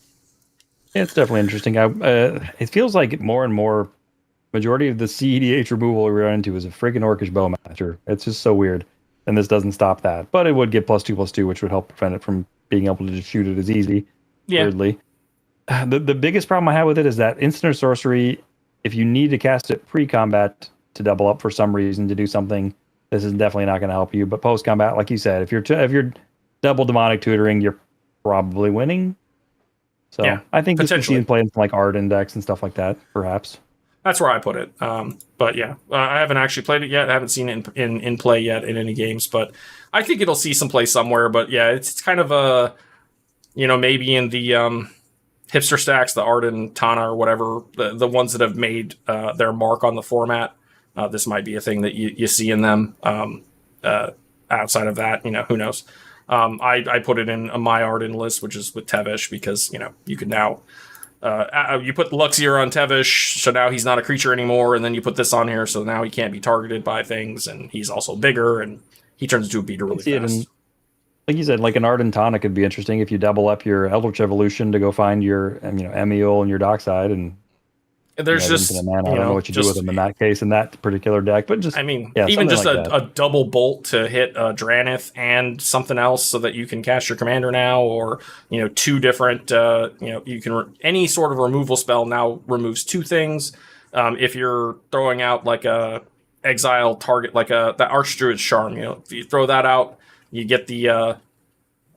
[SPEAKER 2] Yeah, it's definitely interesting. It feels like more and more majority of the CEDH removal we run into is a freaking Orcish Bowmaster. It's just so weird. And this doesn't stop that. But it would get +2/+2, which would help prevent it from being able to just shoot it as easy. Yeah. Weirdly. The biggest problem I have with it is that instant or sorcery, if you need to cast it pre-combat to double up for some reason to do something, this is definitely not going to help you. But post-combat, like you said, if you're double demonic tutoring, you're probably winning. So yeah, I think this can see play in like Art Index and stuff like that, perhaps.
[SPEAKER 1] That's where I put it. But yeah, I haven't actually played it yet. I haven't seen it in play yet in any games, but I think it'll see some play somewhere. But yeah, it's kind of a, maybe in the hipster stacks, the Art and Tana or whatever, the ones that have made their mark on the format. This might be a thing that you see in them. Outside of that, who knows? I put it in my Arden list, which is with Tevesh, because you can now you put Luxior on Tevesh, so now he's not a creature anymore, and then you put this on here, so now he can't be targeted by things, and he's also bigger, and he turns into a beater really fast.
[SPEAKER 2] Like you said, like an Ardent Tana could be interesting if you double up your Eldritch Evolution to go find your Emiel and your Dockside, and
[SPEAKER 1] there's just
[SPEAKER 2] I don't know what you do with them in that case in that particular deck, but just
[SPEAKER 1] even just like a double bolt to hit Dranith and something else so that you can cast your commander now, or two different you can any sort of removal spell now removes two things. If you're throwing out like a exile target, like the Archdruid's Charm. If you throw that out, you get the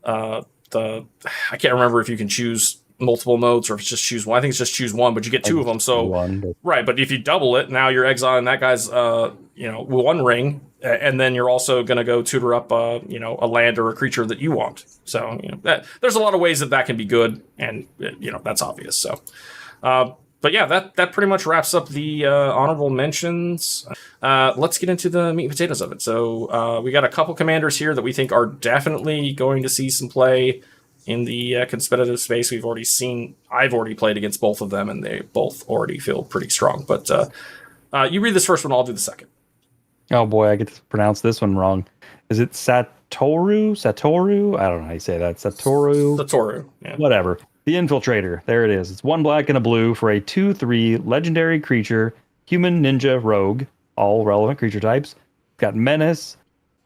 [SPEAKER 1] I can't remember if you can choose multiple modes or if it's just choose one. I think it's just choose one, but you get two of them. So right, but if you double it, now you're exiling that guy's one ring, and then you're also going to go tutor up a land or a creature that you want. So that there's a lot of ways that can be good, and that's obvious. So. But yeah, that pretty much wraps up the honorable mentions. Let's get into the meat and potatoes of it. So we got a couple commanders here that we think are definitely going to see some play in the competitive space. I've already played against both of them, and they both already feel pretty strong. But you read this first one, I'll do the second.
[SPEAKER 2] Oh boy, I get to pronounce this one wrong. Is it Satoru? I don't know how you say that.
[SPEAKER 1] Satoru. Yeah.
[SPEAKER 2] Whatever. The Infiltrator. There it is. It's 1 black and a blue for a 2/3 legendary creature, human, ninja, rogue, all relevant creature types. It's got menace.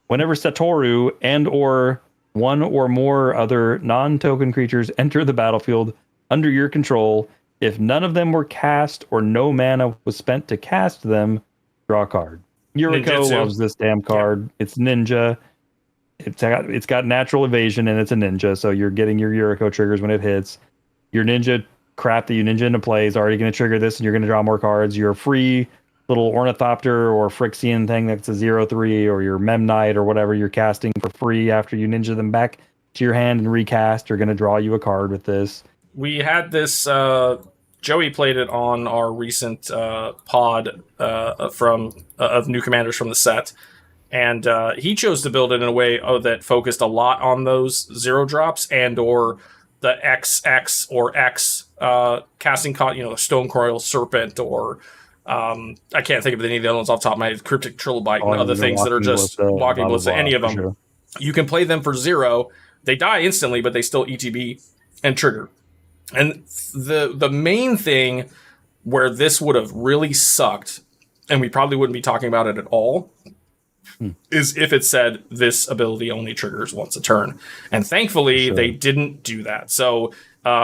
[SPEAKER 2] Whenever Satoru and or one or more other non-token creatures enter the battlefield under your control, if none of them were cast or no mana was spent to cast them, draw a card. Yuriko loves this damn card. Yeah. It's ninja. It's got natural evasion and it's a ninja, so you're getting your Yuriko triggers when it hits. Your ninja crap that you ninja into play is already going to trigger this, and you're going to draw more cards. Your free little Ornithopter or Phyrexian thing that's a 0/3, or your Memnite or whatever you're casting for free after you ninja them back to your hand and recast, are going to draw you a card with this.
[SPEAKER 1] We had this... Joey played it on our recent pod of new commanders from the set. And he chose to build it in a way that focused a lot on those 0 drops and or the XX or X casting, the Stone Coil Serpent, or I can't think of any of the other ones off the top of my head, Cryptic Trilobite and other things that are just walking Ballista, any of them. Sure. You can play them for 0. They die instantly, but they still ETB and trigger. And the main thing where this would have really sucked, and we probably wouldn't be talking about it at all, is if it said this ability only triggers once a turn. And thankfully, they didn't do that. So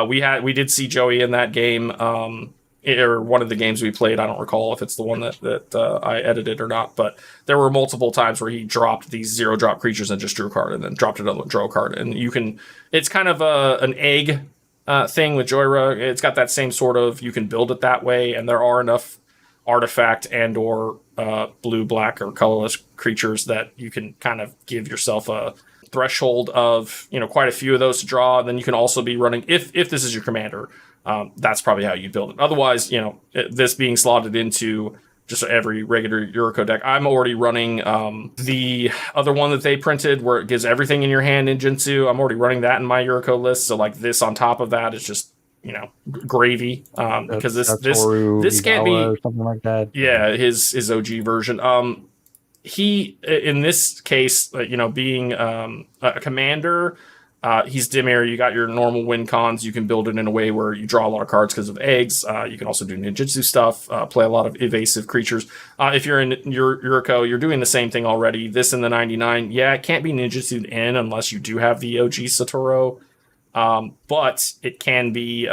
[SPEAKER 1] we did see Joey in that game, or one of the games we played. I don't recall if it's the one that I edited or not, but there were multiple times where he dropped these 0-drop creatures and just drew a card, and then dropped another one, draw a card. And it's kind of an egg thing with Joyra. It's got that same sort of, you can build it that way, and there are enough artifact and or blue, black, or colorless creatures that you can kind of give yourself a threshold of quite a few of those to draw. And then you can also be running, if this is your commander, that's probably how you build it. Otherwise, this being slotted into just every regular Yuriko deck. I'm already running the other one that they printed where it gives everything in your hand in Jinsu. I'm already running that in my Yuriko list. So like this on top of that is just gravy, because this can't be
[SPEAKER 2] or something like that.
[SPEAKER 1] Yeah, his OG version. He in this case, being a commander, he's Dimir. You got your normal win cons. You can build it in a way where you draw a lot of cards because of eggs. You can also do ninjutsu stuff, play a lot of evasive creatures. If you're in your Yuriko, you're doing the same thing already. This in the 99, it can't be ninjutsu'd in unless you do have the OG Satoru. But it can be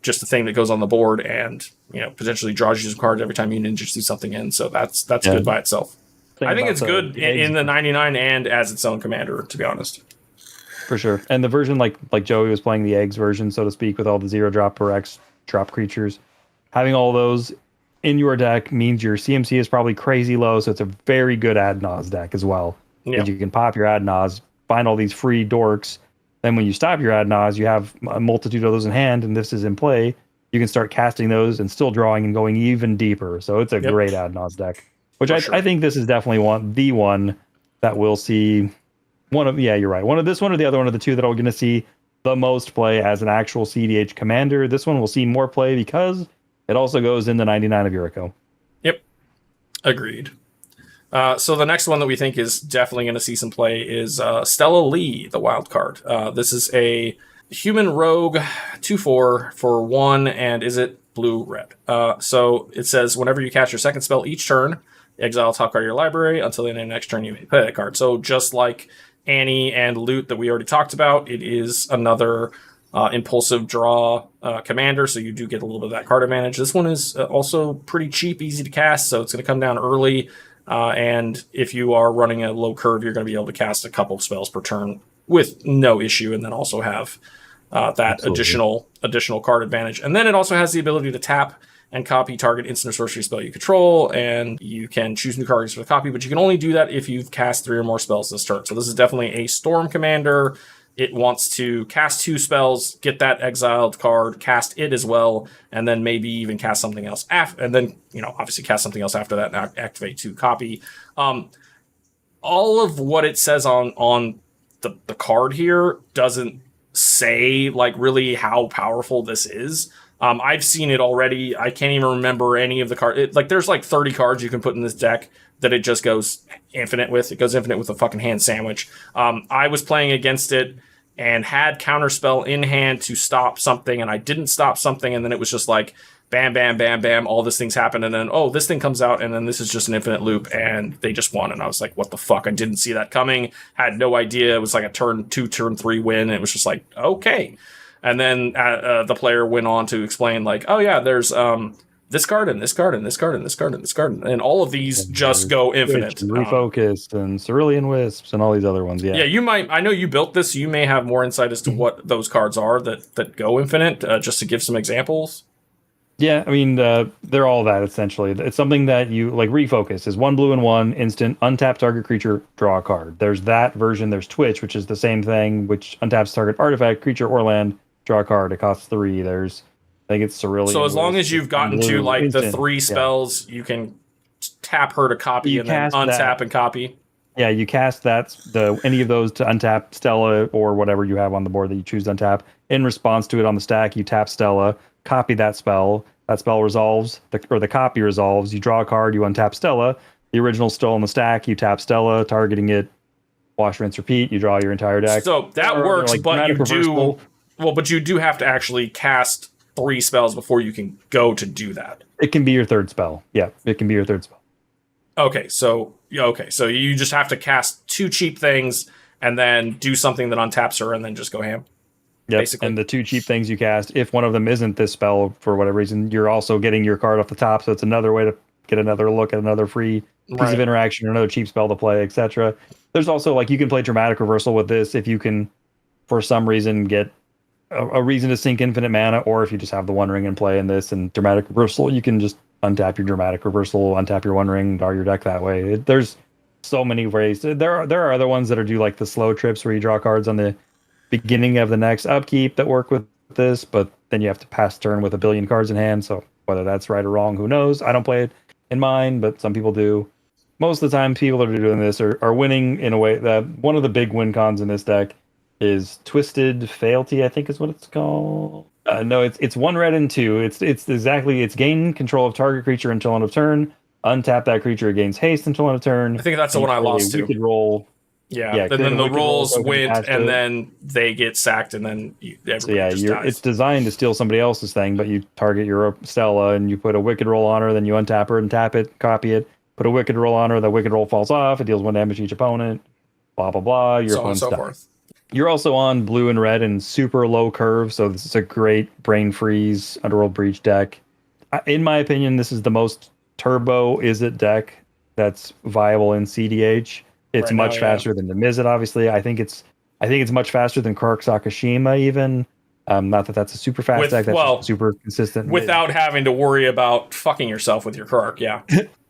[SPEAKER 1] just a thing that goes on the board and potentially draws you some cards every time you ninjutsu something in. So that's good by itself. I think it's good in the 99 and as its own commander, to be honest.
[SPEAKER 2] For sure. And the version like Joey was playing, the eggs version, so to speak, with all the 0-drop or X drop creatures, having all those in your deck means your CMC is probably crazy low. So it's a very good ad nos deck as well. Yeah. And you can pop your ad nos, find all these free dorks. Then when you stop your ad nos, you have a multitude of those in hand, and this is in play. You can start casting those and still drawing and going even deeper. So it's a great ad nos deck, which I think this is definitely the one that we'll see. You're right. One of this one or the other one of the two that we're going to see the most play as an actual CDH commander. This one will see more play because it also goes in the 99 of Yuriko. Yep.
[SPEAKER 1] Agreed. So the next one that we think is definitely going to see some play is Stella Lee, the wild card. This is a human rogue 2/4 for 1, and is it blue-red? So it says whenever you cast your second spell each turn, exile top card of your library until the end of the next turn you may play that card. So just like Annie and Loot that we already talked about, it is another impulsive draw commander, so you do get a little bit of that card advantage. This one is also pretty cheap, easy to cast, so it's going to come down early. And if you are running a low curve, you're going to be able to cast a couple of spells per turn with no issue, and then also have that additional card advantage. And then it also has the ability to tap and copy target instant or sorcery spell you control, and you can choose new cards for the copy, but you can only do that if you've cast 3 or more spells this turn. So this is definitely a Storm commander. It wants to cast 2 spells, get that exiled card, cast it as well, and then maybe even cast something else after, and then, obviously cast something else after that and activate 2 copy. All of what it says on the card here doesn't say like really how powerful this is. I've seen it already. I can't even remember any of the cards. There's like 30 cards you can put in this deck that it just goes infinite with. It goes infinite with a fucking hand sandwich. I was playing against it and had counterspell in hand to stop something, and I didn't stop something, and then it was just like bam, bam, bam, bam, all these things happen, and then, this thing comes out, and then this is just an infinite loop, and they just won, and I was like, what the fuck? I didn't see that coming, had no idea. It was like a turn 2, turn 3 win, and it was just like, okay. And then the player went on to explain, like, oh yeah, there's this card and this card and this card and this card and this card, and all of these just go infinite.
[SPEAKER 2] And Refocused and Cerulean Wisps and all these other ones. Yeah,
[SPEAKER 1] you might. I know you built this. So you may have more insight as to what those cards are that go infinite. Just to give some examples.
[SPEAKER 2] Yeah, I mean, they're all that essentially. It's something that you like. Refocus is 1 blue and 1 instant, untap target creature, draw a card. There's that version. There's Twitch, which is the same thing, which untaps target artifact, creature, or land, draw a card. It costs 3. There's, I think it's Cerulean.
[SPEAKER 1] So as long as you've gotten to like instant, the 3 spells, you can tap her to copy and then untap and copy.
[SPEAKER 2] Yeah, you cast any of those to untap Stella or whatever you have on the board that you choose to untap. In response to it on the stack, you tap Stella, copy that spell. That spell resolves, the copy resolves. You draw a card, you untap Stella. The original's still on the stack. You tap Stella, targeting it. Wash, rinse, repeat. You draw your entire deck.
[SPEAKER 1] So that works, but you do have to actually cast 3 spells before you can go to do that.
[SPEAKER 2] It can be your 3rd spell. Yeah, it can be your 3rd spell.
[SPEAKER 1] Okay, so you just have to cast 2 cheap things and then do something that untaps her and then just go ham.
[SPEAKER 2] Yep.
[SPEAKER 1] Basically.
[SPEAKER 2] And the 2 cheap things you cast, if one of them isn't this spell for whatever reason, you're also getting your card off the top. So it's another way to get another look at another free piece of interaction or another cheap spell to play, etc. There's also you can play Dramatic Reversal with this if you can, for some reason, get a reason to sink infinite mana, or if you just have the One Ring in play in this and Dramatic Reversal, you can just untap your Dramatic Reversal, untap your One Ring, draw your deck that way. There's so many ways. There are other ones that do like the slow trips where you draw cards on the beginning of the next upkeep that work with this, but then you have to pass turn with a billion cards in hand. So whether that's right or wrong, who knows? I don't play it in mine, but some people do. Most of the time, people that are doing this are winning in a way that one of the big win cons in this deck is Twisted Fealty, I think is what it's called. No, it's 1 red and 2. It's gain control of target creature until end of turn. Untap that creature, it gains haste until end of turn.
[SPEAKER 1] I think that's the one I lost to.
[SPEAKER 2] Wicked roll.
[SPEAKER 1] Yeah, and then the rolls went, and then they get sacked, and then everybody just dies.
[SPEAKER 2] It's designed to steal somebody else's thing, but you target your Stella, and you put a Wicked Roll on her, then you untap her and tap it, copy it, put a Wicked Roll on her, the Wicked Roll falls off, it deals 1 damage to each opponent, blah, blah, blah, your opponent's so forth. You're also on blue and red and super low curve, so this is a great Brain Freeze, Underworld Breach deck. In my opinion, this is the most turbo Izzet deck that's viable in CDH. It's much faster than the Mizzet, obviously. I think it's much faster than Kark Sakashima, even. Not that that's a super fast deck. That's just super consistent.
[SPEAKER 1] Without having to worry about fucking yourself with your Kark, yeah.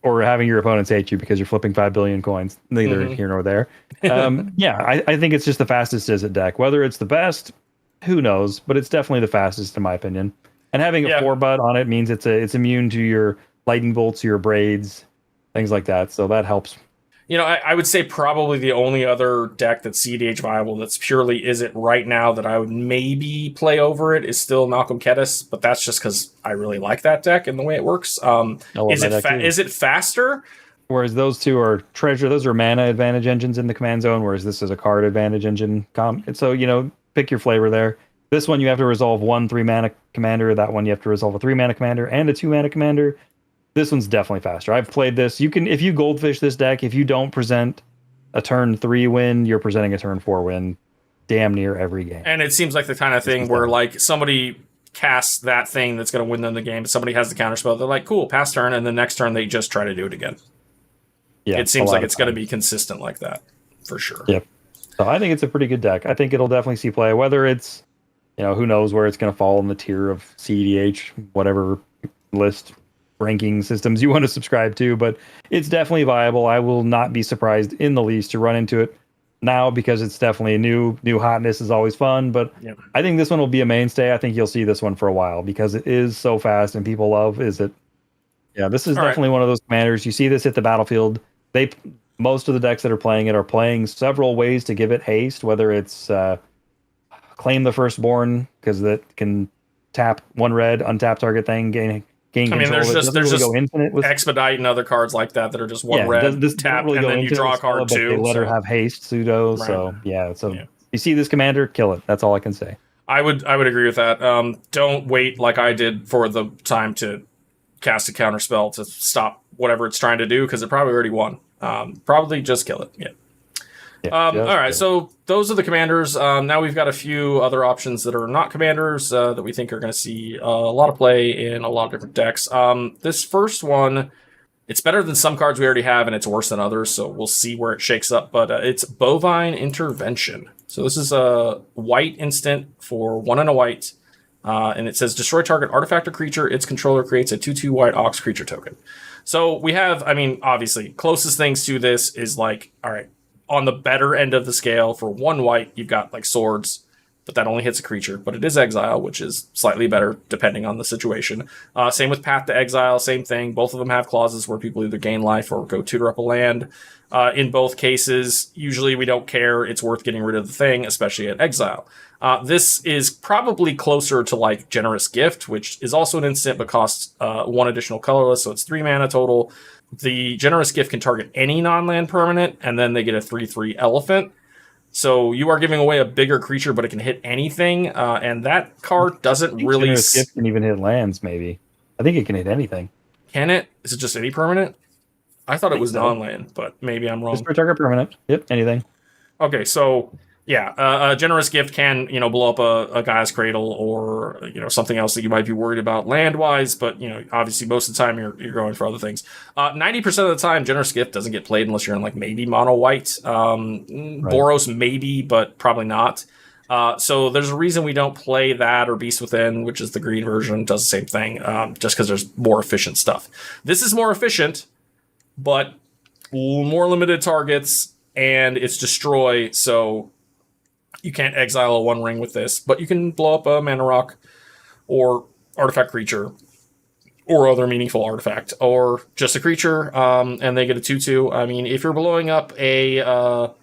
[SPEAKER 2] Or having your opponents hate you because you're flipping 5 billion coins. Neither here nor there. I think it's just the fastest Izzet deck. Whether it's the best, who knows? But it's definitely the fastest, in my opinion. And having a 4-bud on it means it's immune to your lightning bolts, your braids, things like that. So that helps.
[SPEAKER 1] I would say probably the only other deck that's CDH viable that's purely Izzet right now that I would maybe play over it is still Malcolm Kedis, but that's just because I really like that deck and the way it works. Is it faster?
[SPEAKER 2] Whereas those two are those are mana advantage engines in the command zone, whereas this is a card advantage engine. So, pick your flavor there. This one you have to resolve 1 3-mana commander. That one you have to resolve a 3-mana commander and a 2-mana commander. This one's definitely faster. I've played this. If you goldfish this deck, if you don't present a turn 3 win, you're presenting a turn 4 win damn near every game.
[SPEAKER 1] And it seems like the kind of thing where somebody casts that thing that's going to win them the game, but somebody has the counterspell. They're like, cool, pass turn, and the next turn they just try to do it again.
[SPEAKER 2] Yeah,
[SPEAKER 1] it
[SPEAKER 2] a
[SPEAKER 1] seems
[SPEAKER 2] lot
[SPEAKER 1] like
[SPEAKER 2] of
[SPEAKER 1] it's going to
[SPEAKER 2] times.
[SPEAKER 1] be consistent like that for sure.
[SPEAKER 2] Yep. So I think it's a pretty good deck. I think it'll definitely see play. Whether it's, who knows where it's going to fall in the tier of CEDH, whatever list ranking systems you want to subscribe to, but it's definitely viable. I will not be surprised in the least to run into it now because it's definitely a new hotness is always fun. But
[SPEAKER 1] Yep.
[SPEAKER 2] I think this one will be a mainstay. I think you'll see this one for a while because it is so fast and people love is it. Yeah, this is
[SPEAKER 1] All right.
[SPEAKER 2] definitely one of those commanders. You see this hit the battlefield. Most of the decks that are playing it are playing several ways to give it haste, whether it's claim the firstborn because that can tap one red, untap target thing, gain
[SPEAKER 1] I mean,
[SPEAKER 2] control.
[SPEAKER 1] there's
[SPEAKER 2] It
[SPEAKER 1] just
[SPEAKER 2] doesn't really go infinite with.
[SPEAKER 1] expedite and other cards like that are just one red
[SPEAKER 2] This doesn't
[SPEAKER 1] tap,
[SPEAKER 2] really
[SPEAKER 1] and
[SPEAKER 2] go
[SPEAKER 1] then you
[SPEAKER 2] into
[SPEAKER 1] draw
[SPEAKER 2] it
[SPEAKER 1] a
[SPEAKER 2] with Stella,
[SPEAKER 1] card
[SPEAKER 2] but they
[SPEAKER 1] too.
[SPEAKER 2] let her
[SPEAKER 1] So
[SPEAKER 2] have haste pseudo.
[SPEAKER 1] right.
[SPEAKER 2] So so
[SPEAKER 1] Yeah.
[SPEAKER 2] you see this commander, kill it. That's all I can say.
[SPEAKER 1] I would agree with that. Don't wait like I did for the time to cast a counter spell to stop whatever it's trying to do because it probably already won. Probably just kill it. Yeah. All right, so those are the commanders. Now we've got a few other options that are not commanders that we think are going to see a lot of play in a lot of different decks. This first one, it's better than some cards we already have, and it's worse than others, so we'll see where it shakes up. But it's Bovine Intervention. So this is a white instant for 1 and a white, and it says destroy target artifact or creature. Its controller creates a 2/2 white Ox creature token. So we have, I mean, obviously, closest things to this is like, all right, on the better end of the scale for 1 white, you've got like swords, but that only hits a creature. But it is exile, which is slightly better depending on the situation. Same with Path to Exile, same thing. Both of them have clauses where people either gain life or go tutor up a land. In both cases, usually we don't care. It's worth getting rid of the thing, especially at exile. This is probably closer to like Generous Gift, which is also an instant but costs 1 additional colorless, so it's 3 mana total. The Generous Gift can target any non-land permanent, and then they get a 3/3 elephant. So you are giving away a bigger creature, but it can hit anything, and that card doesn't really...
[SPEAKER 2] Generous Gift can even hit lands, maybe. I think it can hit anything.
[SPEAKER 1] Can it? Is it just any permanent? I thought it was non-land, but maybe I'm wrong.
[SPEAKER 2] Just for target permanent. Yep, anything.
[SPEAKER 1] Okay, so yeah, a Generous Gift can, blow up a Gaia's Cradle or, something else that you might be worried about land-wise, but, obviously most of the time you're going for other things. 90% of the time, Generous Gift doesn't get played unless you're in, like, maybe mono-white. Boros maybe, but probably not. So there's a reason we don't play that or Beast Within, which is the green version, does the same thing, just because there's more efficient stuff. This is more efficient, but more limited targets, and it's destroy, so you can't exile a 1 ring with this, but you can blow up a mana rock or artifact creature or other meaningful artifact or just a creature, and they get a 2/2. I mean, if you're blowing up it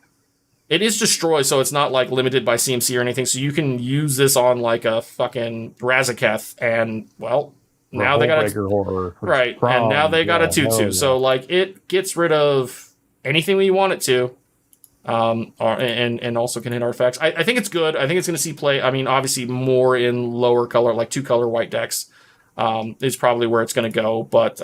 [SPEAKER 1] is destroy, so it's not like limited by CMC or anything, so you can use this on like a fucking Razaketh, and well, now they got a right, and now they got a 2/2. So like it gets rid of anything we want it to. And also can hit artifacts. I think it's good. I think it's going to see play. I mean, obviously more in lower color, like 2-color white decks, is probably where it's going to go. But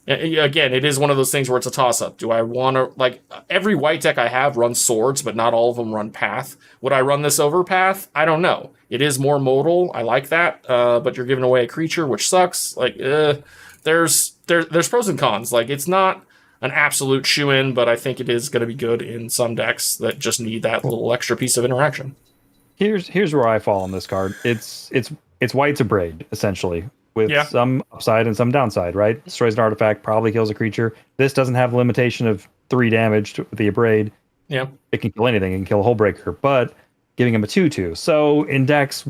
[SPEAKER 1] again, it is one of those things where it's a toss-up. Do I want to, like, every white deck I have runs swords, but not all of them run path. Would I run this over path? I don't know. It is more modal. I like that. But you're giving away a creature, which sucks. Like, there's pros and cons. Like, it's not an absolute shoe-in, but I think it is going to be good in some decks that just need that little extra piece of interaction.
[SPEAKER 2] Here's where I fall on this card. It's white's a braid, essentially, with some upside and some downside, right? Destroys an artifact, probably kills a creature. This doesn't have the limitation of 3 damage with the abrade.
[SPEAKER 1] Yeah.
[SPEAKER 2] It can kill anything. It can kill a Hullbreaker, but giving him a 2/2. So in decks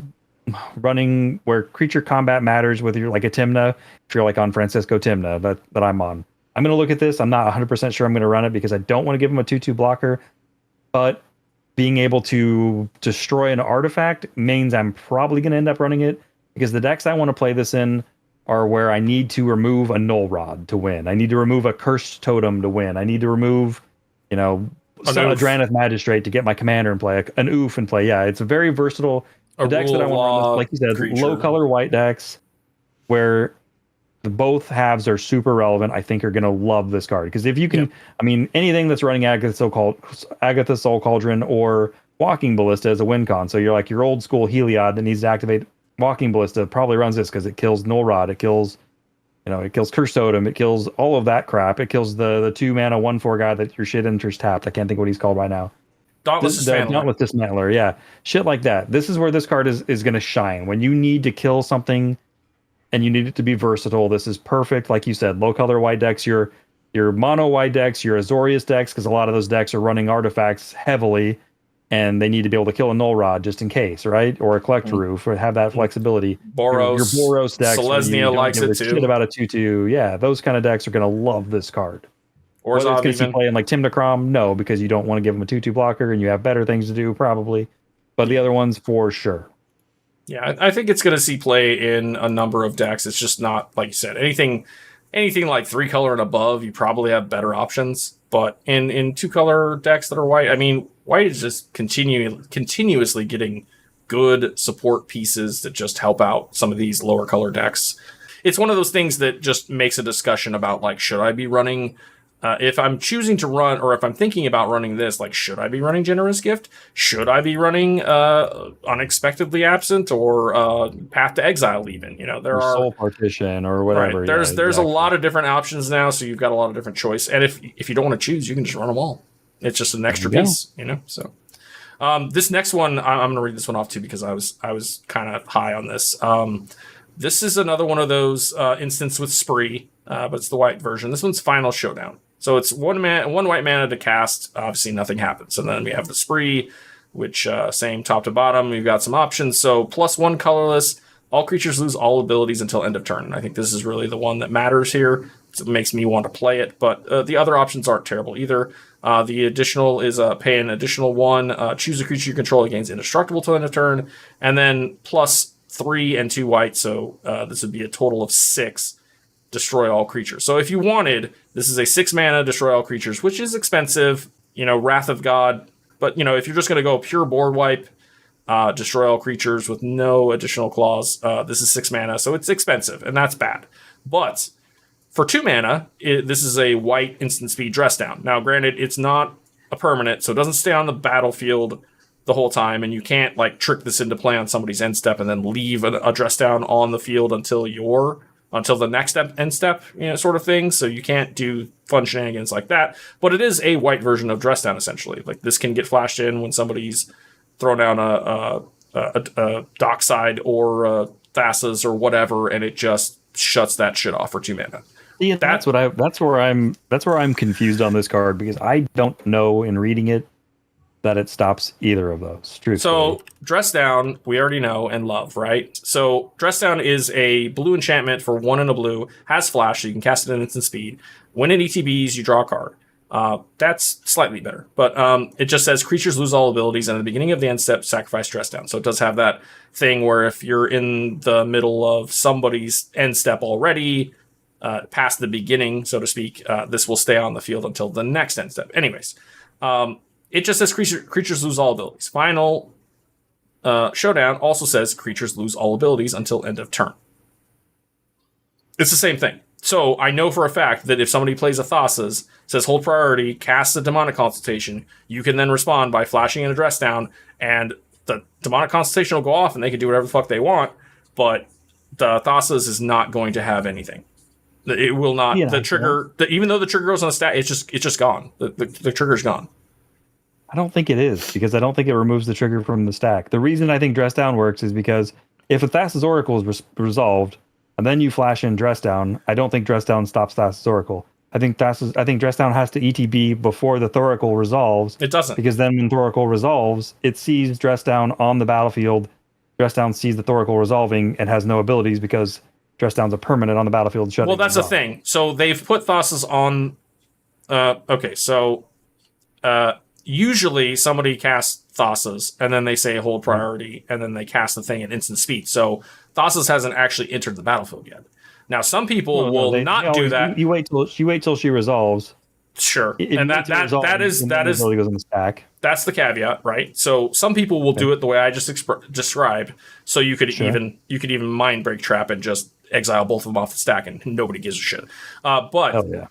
[SPEAKER 2] running where creature combat matters with your, like a Timna, if you're like on Francisco Timna that I'm on, I'm going to look at this. I'm not 100% sure I'm going to run it because I don't want to give him a 2/2 blocker, but being able to destroy an artifact means I'm probably going to end up running it because the decks I want to play this in are where I need to remove a Null Rod to win. I need to remove a Cursed Totem to win. I need to remove, a Drannith Magistrate to get my commander in play, an Oof in play. Yeah, it's a very versatile. The decks that I want to run, like you said, low color white decks where both halves are super relevant, I think are going to love this card. Because if you can, I mean, anything that's running Agatha's Soul Cauldron or Walking Ballista as a win con. So you're like your old school Heliod that needs to activate Walking Ballista probably runs this because it kills Null Rod, it kills It kills Curse Totem. It kills all of that crap. It kills the 2-mana 1/4 guy that your shit enters tapped. I can't think what he's called right now.
[SPEAKER 1] Dauntless Dismantler.
[SPEAKER 2] Dauntless Dismantler, yeah. Shit like that. This is where this card is going to shine. When you need to kill something and you need it to be versatile, this is perfect. Like you said, low color white decks, your mono white decks, your Azorius decks, because a lot of those decks are running artifacts heavily, and they need to be able to kill a Null Rod just in case, right? Or a Collector Roof, or have that flexibility.
[SPEAKER 1] Boros.
[SPEAKER 2] Your Boros decks.
[SPEAKER 1] Selesnya likes it too.
[SPEAKER 2] Shit about a 2/2. Yeah, those kind of decks are going to love this card.
[SPEAKER 1] Or
[SPEAKER 2] whether it's going to see play in like Timnacrom, no, because you don't want to give them a 2/2 blocker and you have better things to do, probably. But the other ones, for sure.
[SPEAKER 1] Yeah, I think it's going to see play in a number of decks. It's just not, like you said, anything like 3-color and above, you probably have better options. But in 2-color decks that are white, I mean, white is just continuously getting good support pieces that just help out some of these lower color decks. It's one of those things that just makes a discussion about, like, should I be running... if I'm choosing to run, or if I'm thinking about running this, like, should I be running Generous Gift? Should I be running Unexpectedly Absent, or Path to Exile even? There are
[SPEAKER 2] Soul Partition or whatever.
[SPEAKER 1] Right. There's a lot of different options now, so you've got a lot of different choice. And if you don't want to choose, you can just run them all. It's just an extra piece, So this next one, I'm going to read this one off too, because I was kind of high on this. This is another one of those instances with Spree, but it's the white version. This one's Final Showdown. So it's one white mana to cast. Obviously, nothing happens. And then we have the Spree, which same top to bottom. We've got some options. So +1 colorless. All creatures lose all abilities until end of turn. And I think this is really the one that matters here. It makes me want to play it. But the other options aren't terrible either. The additional is pay an additional 1. Choose a creature you control, it gains indestructible till end of turn. And then +3 and 2 white. So this would be a total of 6. Destroy all creatures. So if you wanted, this is a 6-mana destroy all creatures, which is expensive, Wrath of God. But, if you're just going to go pure board wipe, destroy all creatures with no additional clause, this is 6 mana, so it's expensive, and that's bad. But for 2 mana, this is a white instant speed dress down. Now, granted, it's not a permanent, so it doesn't stay on the battlefield the whole time, and you can't, like, trick this into play on somebody's end step and then leave a dress down on the field until the next end step, sort of thing. So you can't do fun shenanigans like that. But it is a white version of Dress Down, essentially. Like, this can get flashed in when somebody's throwing down a Dockside or Thassa's or whatever, and it just shuts that shit off for 2 mana.
[SPEAKER 2] Yeah, that's where I'm confused on this card, because I don't know in reading it that it stops either of those. Truthfully.
[SPEAKER 1] So Dress Down, we already know and love, right? So Dress Down is a blue enchantment for 1 and a blue, has flash, so you can cast it at instant speed. When it ETBs, you draw a card. That's slightly better, but it just says creatures lose all abilities, and at the beginning of the end step, sacrifice Dress Down. So it does have that thing where if you're in the middle of somebody's end step already, past the beginning, so to speak, this will stay on the field until the next end step. Anyways, it just says creatures lose all abilities. Final Showdown also says creatures lose all abilities until end of turn. It's the same thing. So I know for a fact that if somebody plays a Thassa's, says hold priority, casts a Demonic Consultation, you can then respond by flashing in a Dress Down, and the Demonic Consultation will go off and they can do whatever the fuck they want, but the Thassa's is not going to have anything. It will not. The trigger, even though the trigger goes on the stack, it's just gone. The trigger's gone.
[SPEAKER 2] I don't think it is, because I don't think it removes the trigger from the stack. The reason I think Dress Down works is because if a Thassa's Oracle is resolved, and then you flash in Dress Down, I don't think Dress Down stops Thassa's Oracle. I think Dress Down has to ETB before the Thoracle resolves.
[SPEAKER 1] It doesn't.
[SPEAKER 2] Because then when Thoracle resolves, it sees Dress Down on the battlefield. Dress Down sees the Thoracle resolving and has no abilities because Dress Down's a permanent on the battlefield.
[SPEAKER 1] Well, that's the thing. So they've put Thassa's on... usually somebody casts Thassa's, and then they say hold priority, and then they cast the thing at instant speed. So Thassa's hasn't actually entered the battlefield yet. Now, some people will not do that.
[SPEAKER 2] You wait till she resolves.
[SPEAKER 1] Sure, and that is
[SPEAKER 2] goes in the stack.
[SPEAKER 1] That's the caveat, right? So some people will do it the way I just described. So you could even mind break trap and just exile both of them off the stack, and nobody gives a shit. But
[SPEAKER 2] hell yeah.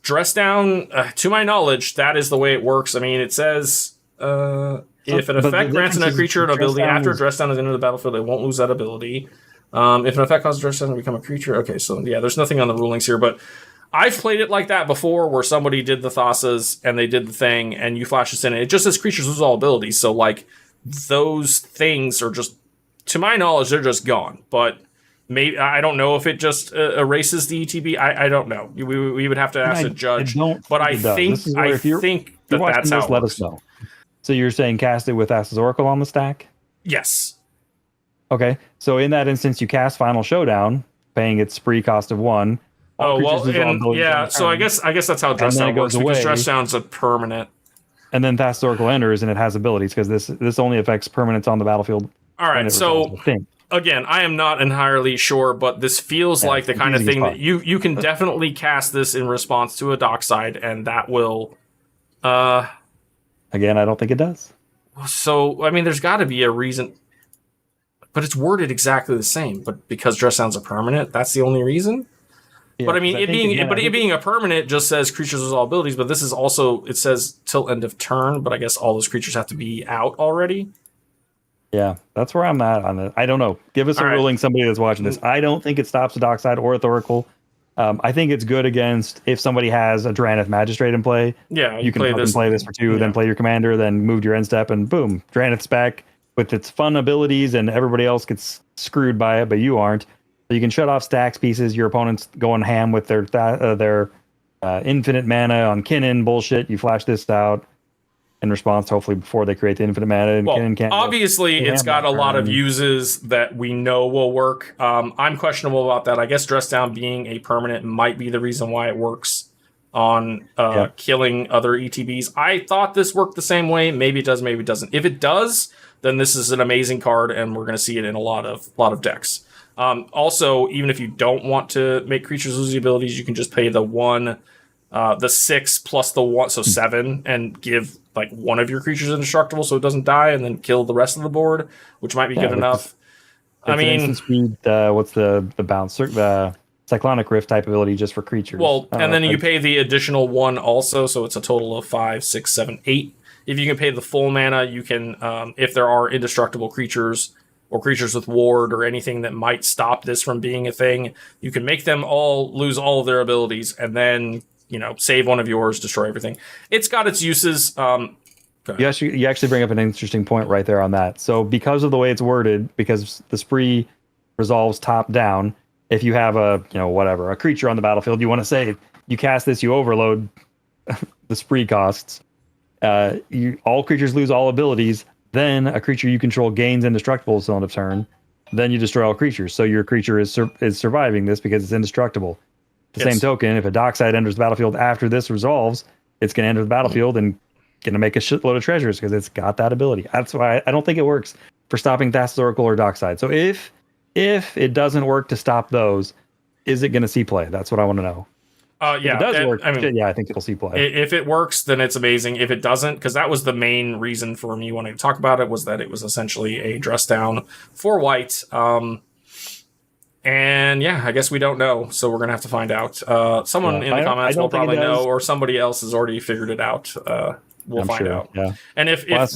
[SPEAKER 1] Dress Down, to my knowledge, that is the way it works. I mean, it says if an effect grants a creature an ability after Dress Down is into the battlefield, they won't lose that ability. If an effect causes dress down to become a creature, okay, so yeah, there's nothing on the rulings here, but I've played it like that before, where somebody did the Thassa's and they did the thing, and you flash this in, and it just says creatures lose all abilities. So like those things are just, to my knowledge, they're just gone. But maybe I don't know if it just erases the ETB. I don't know. We would have to ask the judge. But I think that's how it
[SPEAKER 2] let
[SPEAKER 1] works.
[SPEAKER 2] us know. So you're saying cast it with Thassa's Oracle on the stack?
[SPEAKER 1] Yes.
[SPEAKER 2] Okay, so in that instance, you cast Final Showdown, paying its spree cost of 1.
[SPEAKER 1] Oh well, yeah. So I guess that's how dress down works, because dress down's a permanent.
[SPEAKER 2] And then Thassa's Oracle enters, and it has abilities, because this only affects permanents on the battlefield.
[SPEAKER 1] All right, so again, I am not entirely sure, but this feels like the kind of thing that you can definitely cast this in response to a dockside, and that will.
[SPEAKER 2] Again, I don't think it does.
[SPEAKER 1] So I mean, there's got to be a reason. But it's worded exactly the same. But because dress down's a permanent, that's the only reason. Yeah, but I mean, it being a permanent just says creatures with all abilities. But this is also, it says till end of turn. But I guess all those creatures have to be out already.
[SPEAKER 2] Yeah, that's where I'm at on it. I don't know. Give us a ruling, somebody that's watching this. I don't think it stops the dockside or the Oracle. I think it's good against if somebody has a Drannith Magistrate in play.
[SPEAKER 1] Yeah,
[SPEAKER 2] you can play this for 2, then play your commander, then move your end step, and boom, Drannith's back with its fun abilities, and everybody else gets screwed by it, but you aren't. So you can shut off stacks pieces. Your opponent's going ham with their infinite mana on Kinnan bullshit. You flash this out in response, hopefully before they create the infinite mana. And Kinnan can't.
[SPEAKER 1] Obviously, it's got a lot of uses that we know will work. I'm questionable about that. I guess dress down being a permanent might be the reason why it works on killing other ETBs. I thought this worked the same way. Maybe it does, maybe it doesn't. If it does, then this is an amazing card, and we're going to see it in a lot of decks. Also, even if you don't want to make creatures lose the abilities, you can just pay the 6 plus the 1, so 7, and give like one of your creatures indestructible, so it doesn't die, and then kill the rest of the board, which might be good enough. I mean,
[SPEAKER 2] instant speed. What's the bounce? The Cyclonic Rift type ability just for creatures.
[SPEAKER 1] Well, and then you pay the additional 1 also, so it's a total of 5, 6, 7, 8. If you can pay the full mana, you can, if there are indestructible creatures or creatures with ward or anything that might stop this from being a thing, you can make them all lose all of their abilities and then, save one of yours, destroy everything. It's got its uses.
[SPEAKER 2] You actually bring up an interesting point right there on that. So because of the way it's worded, because the spree resolves top down, if you have a creature on the battlefield, you want to say you cast this, you overload the spree costs. All creatures lose all abilities. Then a creature you control gains indestructible till end of turn. Then you destroy all creatures. So your creature is surviving this because it's indestructible. The same token, if a dockside enters the battlefield after this resolves, it's going to enter the battlefield and going to make a shitload of treasures because it's got that ability. That's why I don't think it works for stopping Thassa's Oracle or dockside. So if it doesn't work to stop those, is it going to see play? That's what I want to know.
[SPEAKER 1] Yeah,
[SPEAKER 2] if it does work. I think it'll see play.
[SPEAKER 1] If it works, then it's amazing. If it doesn't, because that was the main reason for me wanting to talk about it, was that it was essentially a dress down for white. And yeah, I guess we don't know, so we're gonna have to find out. Someone in the comments will probably know, or somebody else has already figured it out. We'll find out. Yeah. And if that's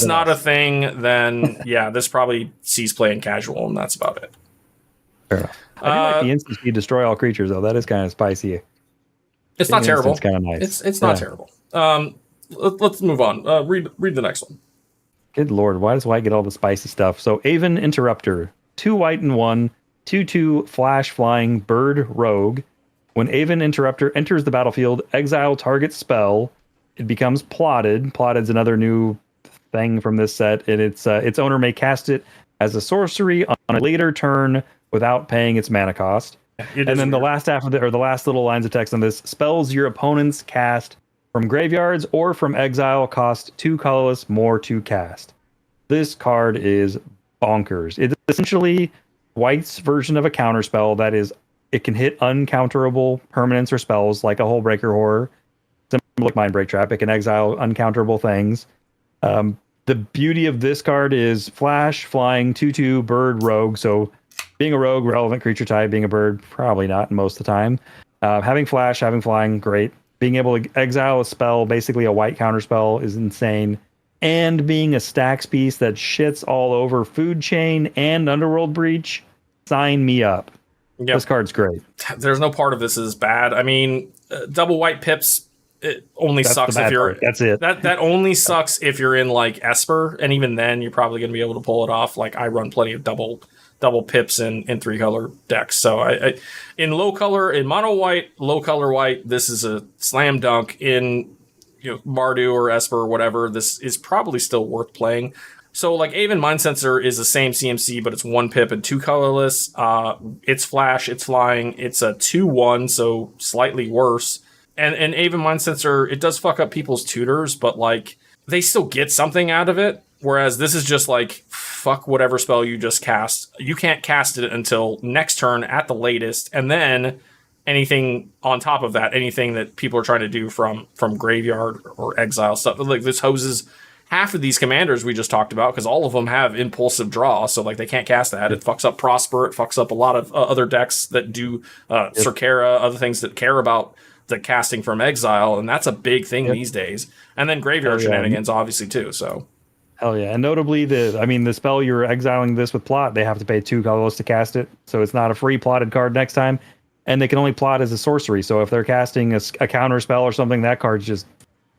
[SPEAKER 1] not a thing, then yeah, this probably sees play in casual, and that's about it.
[SPEAKER 2] Fair enough. I do like the instant speed destroy all creatures, though. That is kind of spicy.
[SPEAKER 1] It's not terrible.
[SPEAKER 2] It's kind of nice.
[SPEAKER 1] It's not terrible. Let's move on. Read the next one.
[SPEAKER 2] Good lord, why does white get all the spicy stuff? So Aven Interrupter, 2 white and 1, 2/2 flash flying bird rogue. When Aven Interrupter enters the battlefield, exile target spell. It becomes plotted. Plotted's another new thing from this set, and its owner may cast it as a sorcery on a later turn without paying its mana cost. And then the last half of the last little lines of text on this: spells your opponents cast from graveyards or from exile cost 2 colorless more to cast. This card is bonkers. It's essentially white's version of a counterspell. That is, it can hit uncounterable permanents or spells like a Hullbreaker Horror, similar like Mindbreak Trap. It can exile uncounterable things. The beauty of this card is flash, flying, 2/2 bird rogue. So being a rogue, relevant creature type. Being a bird, probably not most of the time. Having flash, having flying, great. Being able to exile a spell, basically a white counterspell, is insane. And being a stacks piece that shits all over Food Chain and Underworld Breach. Sign me up.
[SPEAKER 1] Yep.
[SPEAKER 2] This card's great.
[SPEAKER 1] There's no part of this is bad. I mean, double white pips, it only sucks if you're.
[SPEAKER 2] Part. That's it.
[SPEAKER 1] That only sucks if you're in like Esper, and even then, you're probably going to be able to pull it off. Like I run plenty of double pips in 3-color decks. So I in low color, in mono white, low color white, this is a slam dunk. In Mardu or Esper or whatever, this is probably still worth playing. So like Aven Mind Sensor is the same CMC, but it's 1 pip and 2 colorless. It's flash, it's flying, it's a 2/1, so slightly worse. And Aven Mind Sensor, it does fuck up people's tutors, but like they still get something out of it. Whereas this is just like, fuck whatever spell you just cast. You can't cast it until next turn at the latest, and then anything on top of that, anything that people are trying to do from graveyard or exile stuff. Like this hoses half of these commanders we just talked about, because all of them have impulsive draw, so like they can't cast that. It fucks up Prosper, it fucks up a lot of other decks that do Circara, other things that care about the casting from exile, and that's a big thing these days. And then graveyard shenanigans, obviously, too, so...
[SPEAKER 2] Hell yeah. And notably, the spell you're exiling this with plot, they have to pay 2 colorless to cast it, so it's not a free plotted card next time, and they can only plot as a sorcery, so if they're casting a counter spell or something, that card's just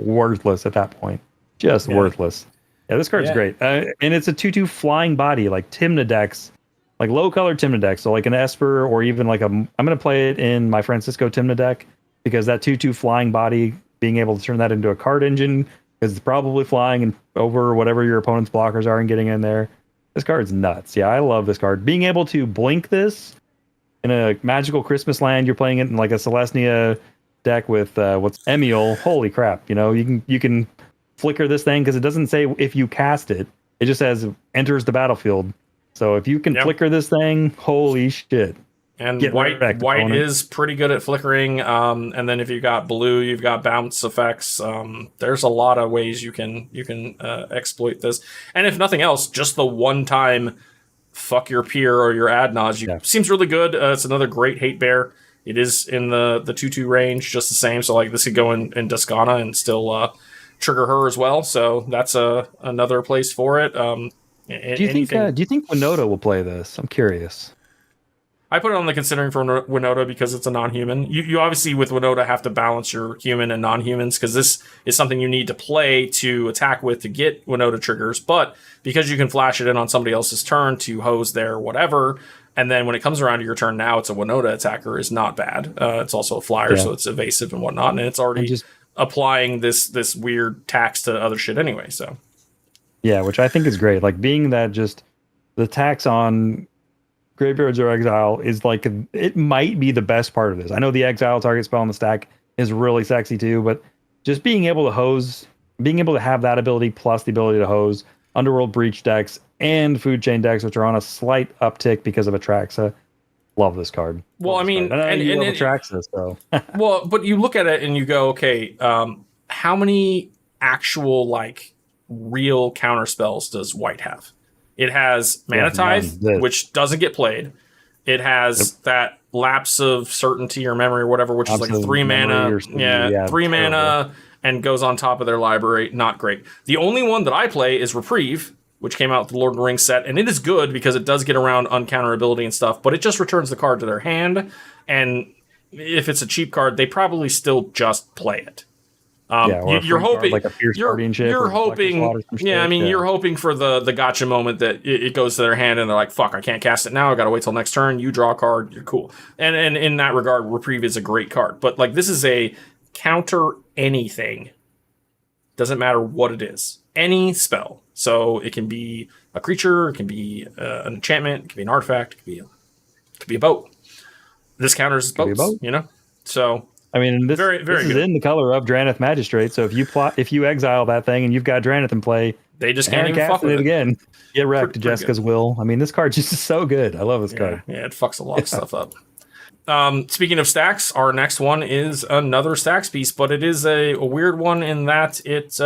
[SPEAKER 2] worthless at that point. Just worthless. Yeah, this card's great. And it's a 2/2 flying body, like Tymna decks, like low-color Tymna decks, so like an Esper, or even like I'm going to play it in my Francisco Tymna deck, because that 2/2 flying body, being able to turn that into a card engine, because it's probably flying and over whatever your opponent's blockers are and getting in there. This card's nuts. Yeah, I love this card. Being able to blink this in a magical Christmas land, you're playing it in like a Celestia deck with what's Emil. Holy crap! You can flicker this thing, because it doesn't say if you cast it. It just says enters the battlefield. So if you can flicker this thing, holy shit.
[SPEAKER 1] And white is pretty good at flickering. And then if you got blue, you've got bounce effects. There's a lot of ways you can exploit this. And if nothing else, just the one time fuck your peer or your ad nausea seems really good. It's another great hate bear. It is in the 2/2 range, just the same. So like this could go in Descana and still trigger her as well. So that's another place for it. Do you think
[SPEAKER 2] Winota will play this? I'm curious.
[SPEAKER 1] I put it on the considering for Winota because it's a non-human. You obviously with Winota have to balance your human and non-humans, because this is something you need to play to attack with to get Winota triggers. But because you can flash it in on somebody else's turn to hose their whatever, and then when it comes around to your turn now, it's a Winota attacker, is not bad. It's also a flyer, so it's evasive and whatnot, and it's already applying this weird tax to other shit anyway. So
[SPEAKER 2] yeah, which I think is great. Like being that just the tax on graveyards or exile is like it might be the best part of this. I know the exile target spell on the stack is really sexy too, but just being able to hose, being able to have that ability plus the ability to hose Underworld Breach decks and Food Chain decks, which are on a slight uptick because of Atraxa. Love this card.
[SPEAKER 1] Well, I mean,
[SPEAKER 2] and Atraxa, so
[SPEAKER 1] well, but you look at it and you go, okay, how many actual like real counter spells does white have? It has Mana Tithe, which doesn't get played. It has that Lapse of Certainty or Memory or whatever, which is like 3 mana. 3 mana and goes on top of their library. Not great. The only one that I play is Reprieve, which came out with the Lord of the Rings set, and it is good because it does get around uncounterability and stuff, but it just returns the card to their hand, and if it's a cheap card, they probably still just play it. You're hoping, like you're hoping, you're hoping for the gotcha moment that it goes to their hand and they're like, fuck, I can't cast it now. I got to wait till next turn. You draw a card. You're cool. And in that regard, Reprieve is a great card. But like, this is a counter anything. Doesn't matter what it is. Any spell. So it can be a creature. It can be an enchantment. It can be an artifact. It could be a boat. This counters boats, So
[SPEAKER 2] I mean, this
[SPEAKER 1] very, very
[SPEAKER 2] is in the color of Draneth Magistrate. So if you exile that thing and you've got Draneth in play,
[SPEAKER 1] they just can't even fuck with it
[SPEAKER 2] again. Get wrecked, Jessica's will. I mean, this card just is so good. I love this card.
[SPEAKER 1] Yeah, it fucks a lot of stuff up. Speaking of stacks, our next one is another stacks piece, but it is a weird one in that it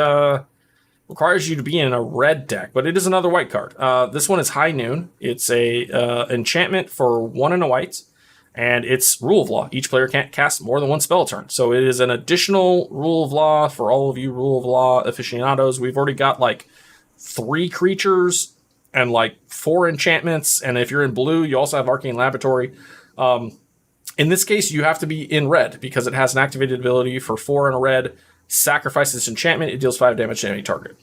[SPEAKER 1] requires you to be in a red deck, but it is another white card. This one is High Noon. It's a enchantment for 1 and a white. And it's Rule of Law. Each player can't cast more than 1 spell a turn. So it is an additional Rule of Law for all of you Rule of Law aficionados. We've already got like 3 creatures and like 4 enchantments. And if you're in blue, you also have Arcane Laboratory. In this case, you have to be in red because it has an activated ability for 4 in a red. Sacrifice this enchantment, it deals 5 damage to any target,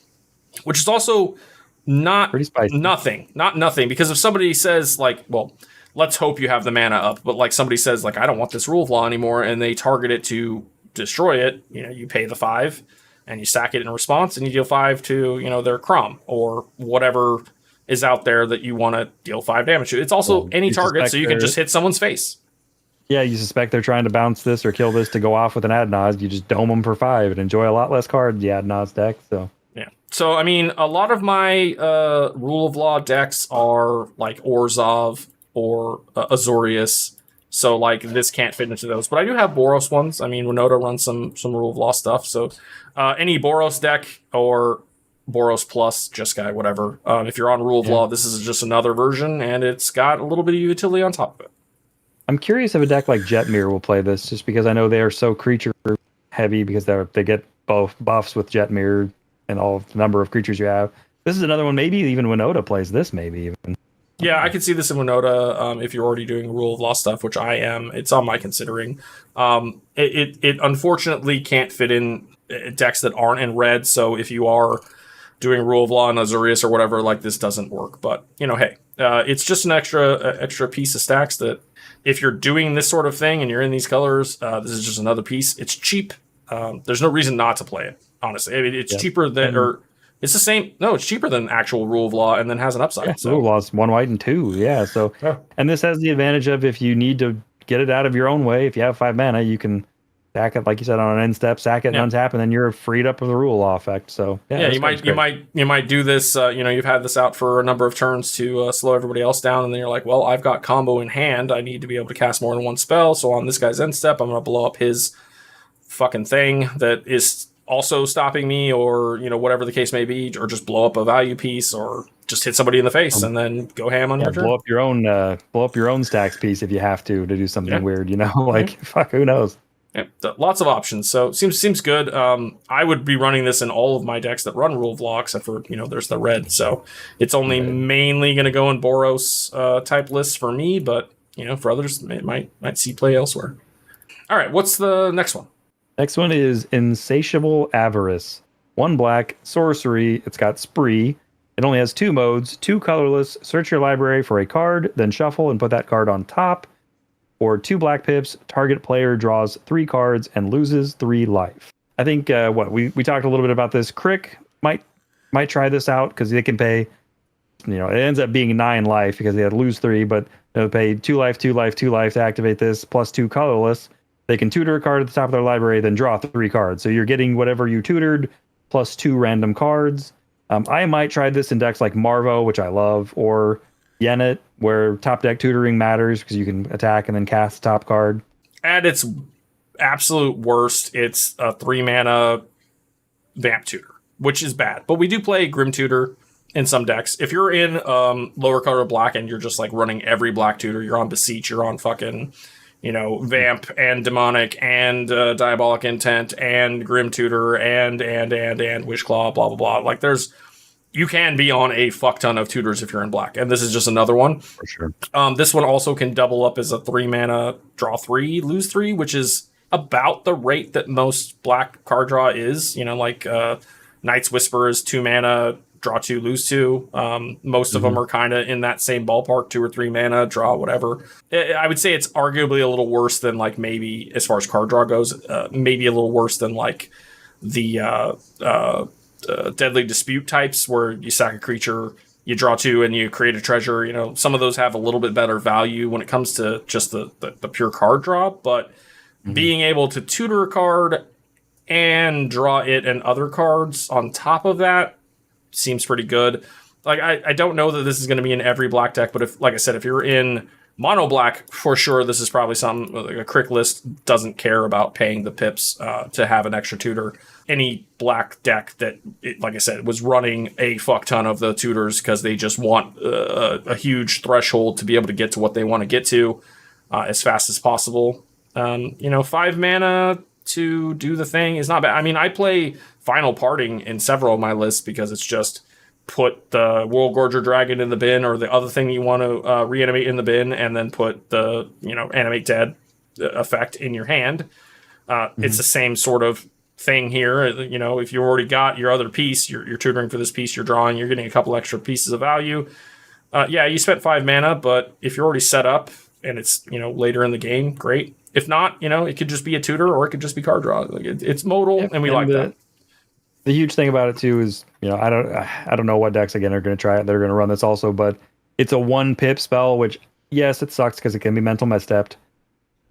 [SPEAKER 1] which is also not
[SPEAKER 2] Pretty spicy.
[SPEAKER 1] not nothing. Because if somebody says like, well, let's hope you have the mana up, but like somebody says like, I don't want this Rule of Law anymore, and they target it to destroy it, you pay the 5 and you sack it in response, and you deal 5 to their Crom or whatever is out there that you want to deal 5 damage to. It's also any target, so you can just hit someone's face.
[SPEAKER 2] Yeah, you suspect they're trying to bounce this or kill this to go off with an Adnaz. You just dome them for 5 and enjoy a lot less cards, the Adnaz deck. So
[SPEAKER 1] yeah. So, I mean, a lot of my Rule of Law decks are like Orzhov or Azorius. So, like, this can't fit into those. But I do have Boros ones. I mean, Winota runs some Rule of Law stuff. So, any Boros deck or Boros Plus, Jeskai, whatever. If you're on Rule of Law, this is just another version, and it's got a little bit of utility on top of it.
[SPEAKER 2] I'm curious if a deck like Jetmir will play this, just because I know they are so creature heavy because they get both buffs with Jetmir and all the number of creatures you have. This is another one. Maybe even Winota plays this. Maybe even.
[SPEAKER 1] Yeah, I could see this in Winota if you're already doing Rule of Law stuff, which I am. It's on my considering. It unfortunately can't fit in decks that aren't in red. So if you are doing Rule of Law and Azorius or whatever, like, this doesn't work. But hey, it's just an extra piece of stacks that. If you're doing this sort of thing and you're in these colors, this is just another piece. It's cheap. There's no reason not to play it, honestly. I mean, it's cheaper than, or it's the same. No, it's cheaper than actual Rule of Law, and then has an upside.
[SPEAKER 2] Yeah, so. Rule of Law is 1 white and 2. Yeah. So, and this has the advantage of if you need to get it out of your own way, if you have 5 mana, you can sack it, like you said, on an end step, sack it and untap, and then you're freed up of the Rule of Law effect. So
[SPEAKER 1] you might do this. You've had this out for a number of turns to slow everybody else down, and then you're like, well, I've got combo in hand. I need to be able to cast more than one spell. So on this guy's end step, I'm going to blow up his fucking thing that is also stopping me, or whatever the case may be, or just blow up a value piece, or just hit somebody in the face and then go ham on your turn.
[SPEAKER 2] Blow up your own stacks piece if you have to do something weird. Fuck, who knows.
[SPEAKER 1] Yeah, lots of options. So seems good. I would be running this in all of my decks that run Rule of Law, except for there's the red. So it's only mainly going to go in Boros type lists for me, but for others it might see play elsewhere. All right, what's the next one?
[SPEAKER 2] Next one is Insatiable Avarice. 1 black sorcery. It's got Spree. It only has 2 modes. 2 colorless. Search your library for a card, then shuffle and put that card on top. Or 2 black pips, target player draws 3 cards and loses 3 life. I think we talked a little bit about this. Crick might try this out because they can pay. It ends up being 9 life because they had to lose 3, but they'll pay 2 life, 2 life, 2 life to activate this, plus 2 colorless. They can tutor a card at the top of their library, then draw 3 cards. So you're getting whatever you tutored plus 2 random cards. I might try this in decks like Marvo, which I love, or Yennet, where top deck tutoring matters because you can attack and then cast the top card.
[SPEAKER 1] At its absolute worst, it's a 3 mana Vamp Tutor, which is bad. But we do play Grim Tutor in some decks. If you're in lower color black and you're just like running every black tutor, you're on Beseech, you're on fucking Vamp and Demonic and Diabolic Intent and Grim Tutor and Wishclaw, blah blah blah. Like you can be on a fuck ton of tutors if you're in black, and this is just another one.
[SPEAKER 2] For sure.
[SPEAKER 1] This one also can double up as a 3 mana, draw 3, lose 3, which is about the rate that most black card draw is. Night's Whisper is 2 mana, draw 2, lose 2. Most of them are kind of in that same ballpark, 2 or 3 mana, draw whatever. I would say it's arguably a little worse than maybe as far as card draw goes, maybe a little worse than the Deadly Dispute types where you sack a creature, you draw 2 and you create a treasure. Some of those have a little bit better value when it comes to just the pure card draw, but being able to tutor a card and draw it and other cards on top of that seems pretty good. I don't know that this is going to be in every black deck, but if you're in mono black, for sure, this is probably something a Crick list doesn't care about paying the pips to have an extra tutor. Any black deck that, like I said, was running a fuck ton of the tutors because they just want a huge threshold to be able to get to what they want to get to as fast as possible. 5 mana to do the thing is not bad. I mean, I play Final Parting in several of my lists because it's just put the World Gorger Dragon in the bin, or the other thing you want to reanimate in the bin, and then put the animate dead effect in your hand. It's the same sort of thing here. If you already got your other piece, you're tutoring for this piece, you're drawing, you're getting a couple extra pieces of value. Yeah, you spent 5 mana, but if you're already set up and it's later in the game, great. If not, it could just be a tutor, or it could just be card draw. Like it's modal, and we like that.
[SPEAKER 2] The huge thing about it too is, I don't know what decks again are going to try it. They're going to run this also, but it's a 1-pip spell, which yes, it sucks because it can be mental misstepped,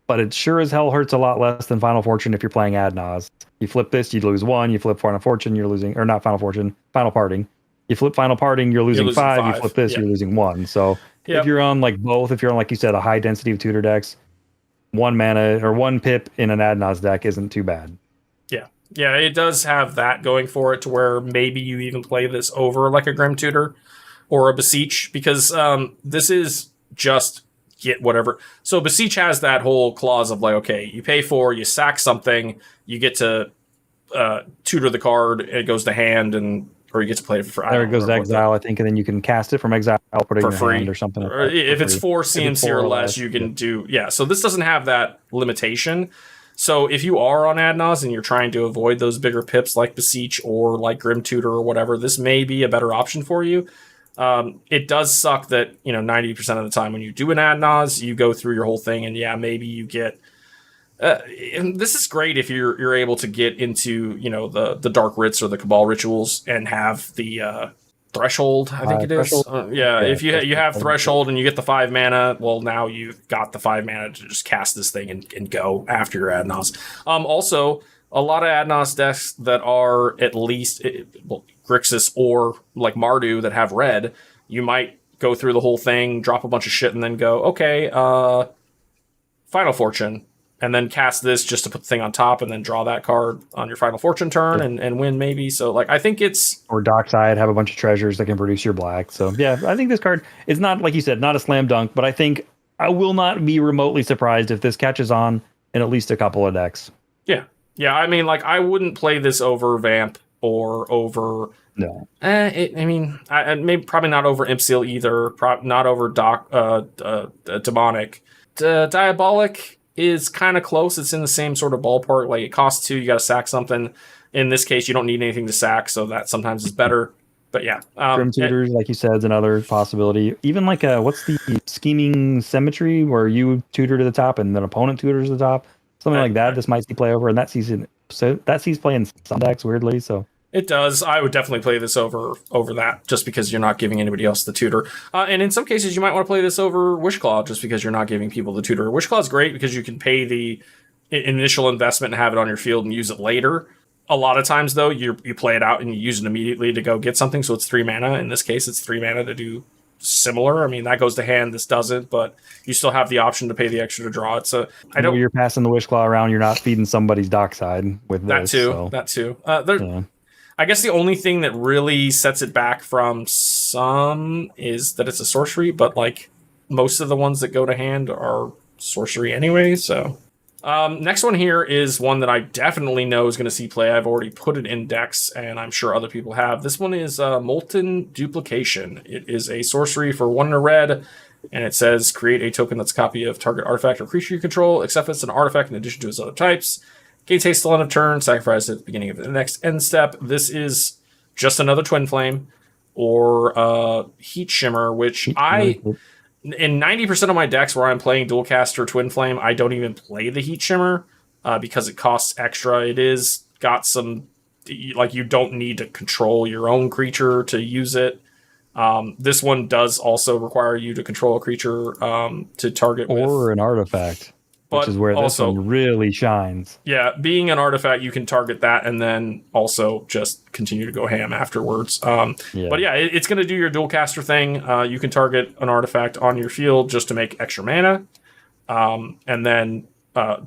[SPEAKER 2] but it sure as hell hurts a lot less than Final Fortune if you're playing Ad Naz. You flip this, you lose 1. You flip Final Fortune, you're losing, or not Final Fortune, Final Parting. You flip Final Parting, you're losing 5. You flip this, you're losing 1. So if you're on like both, if you're on, like you said, a high density of tutor decks, 1 mana or 1 pip in an Ad Naz deck isn't too bad.
[SPEAKER 1] Yeah, it does have that going for it, to where maybe you even play this over like a Grim Tutor or a Beseech, because this is just get whatever. So Beseech has that whole clause of like, okay, you pay 4, you sack something, you get to tutor the card, it goes to hand, or you get to play it for free.
[SPEAKER 2] Or it goes to exile, I think, and then you can cast it from exile, put it in your
[SPEAKER 1] free
[SPEAKER 2] hand or something.
[SPEAKER 1] Or if it's 4 CMC or less, you can do. Yeah, so this doesn't have that limitation. So if you are on Ad Naz and you're trying to avoid those bigger pips like Beseech or like Grim Tutor or whatever, this may be a better option for you. It does suck that 90% of the time when you do an Ad Naz, you go through your whole thing, and maybe you get. And this is great if you're able to get into the Dark Writs or the Cabal Rituals and have the Threshold, I think it is. If you have Threshold and you get the 5 mana, well, now you've got the 5 mana to just cast this thing and go after your Ad Naz. Also, a lot of Ad Naz decks that are at least Grixis or like Mardu that have red, you might go through the whole thing, drop a bunch of shit, and then go, okay, Final Fortune, and then cast this just to put the thing on top, and then draw that card on your Final Fortune turn and win maybe. So like, I think it's...
[SPEAKER 2] Or Dockside, have a bunch of treasures that can produce your black. So yeah, I think this card is not, like you said, not a slam dunk, but I think I will not be remotely surprised if this catches on in at least a couple of decks.
[SPEAKER 1] Yeah. Yeah, I mean, like, I wouldn't play this over Vamp or over...
[SPEAKER 2] No.
[SPEAKER 1] Maybe probably not over Impseal either. Not over Demonic. Diabolic is kind of close. It's in the same sort of ballpark. Like, it costs 2, you got to sack something. In this case, you don't need anything to sack, so that sometimes is better. But yeah.
[SPEAKER 2] Grim Tutors, like you said, is another possibility. Even like what's the Scheming Symmetry, where you tutor to the top and then opponent tutors to the top? Something like that. This might see play over, and that sees play in some decks, weirdly, so...
[SPEAKER 1] It does. I would definitely play this over that, just because you're not giving anybody else the tutor. And in some cases, you might want to play this over Wishclaw, just because you're not giving people the tutor. Wishclaw is great because you can pay the initial investment and have it on your field and use it later. A lot of times, though, you play it out and you use it immediately to go get something, so it's 3 mana. In this case, it's 3 mana to do similar. I mean, that goes to hand, this doesn't, but you still have the option to pay the extra to draw it. So I don't...
[SPEAKER 2] You're passing the Wishclaw around, you're not feeding somebody's Dockside with this.
[SPEAKER 1] That too. I guess the only thing that really sets it back from some is that it's a sorcery, but like most of the ones that go to hand are sorcery anyway. So next one here is one that I definitely know is going to see play. I've already put it in decks, and I'm sure other people have. This one is Molten Duplication. It is a sorcery for 1 and a red, and it says create a token that's a copy of target artifact or creature you control, except if it's an artifact in addition to its other types. Gains haste till end of turn, sacrifice at the beginning of the next end step. This is just another Twin Flame or Heat Shimmer, which in 90% of my decks where I'm playing Dualcaster Twin Flame, I don't even play the Heat Shimmer because it costs extra. It is got some, like, you don't need to control your own creature to use it. This one does also require you to control a creature to target
[SPEAKER 2] or an artifact. Which is where this one really shines.
[SPEAKER 1] Yeah, being an artifact, you can target that and then also just continue to go ham afterwards. But yeah, it's going to do your Dualcaster thing. You can target an artifact on your field just to make extra mana. And then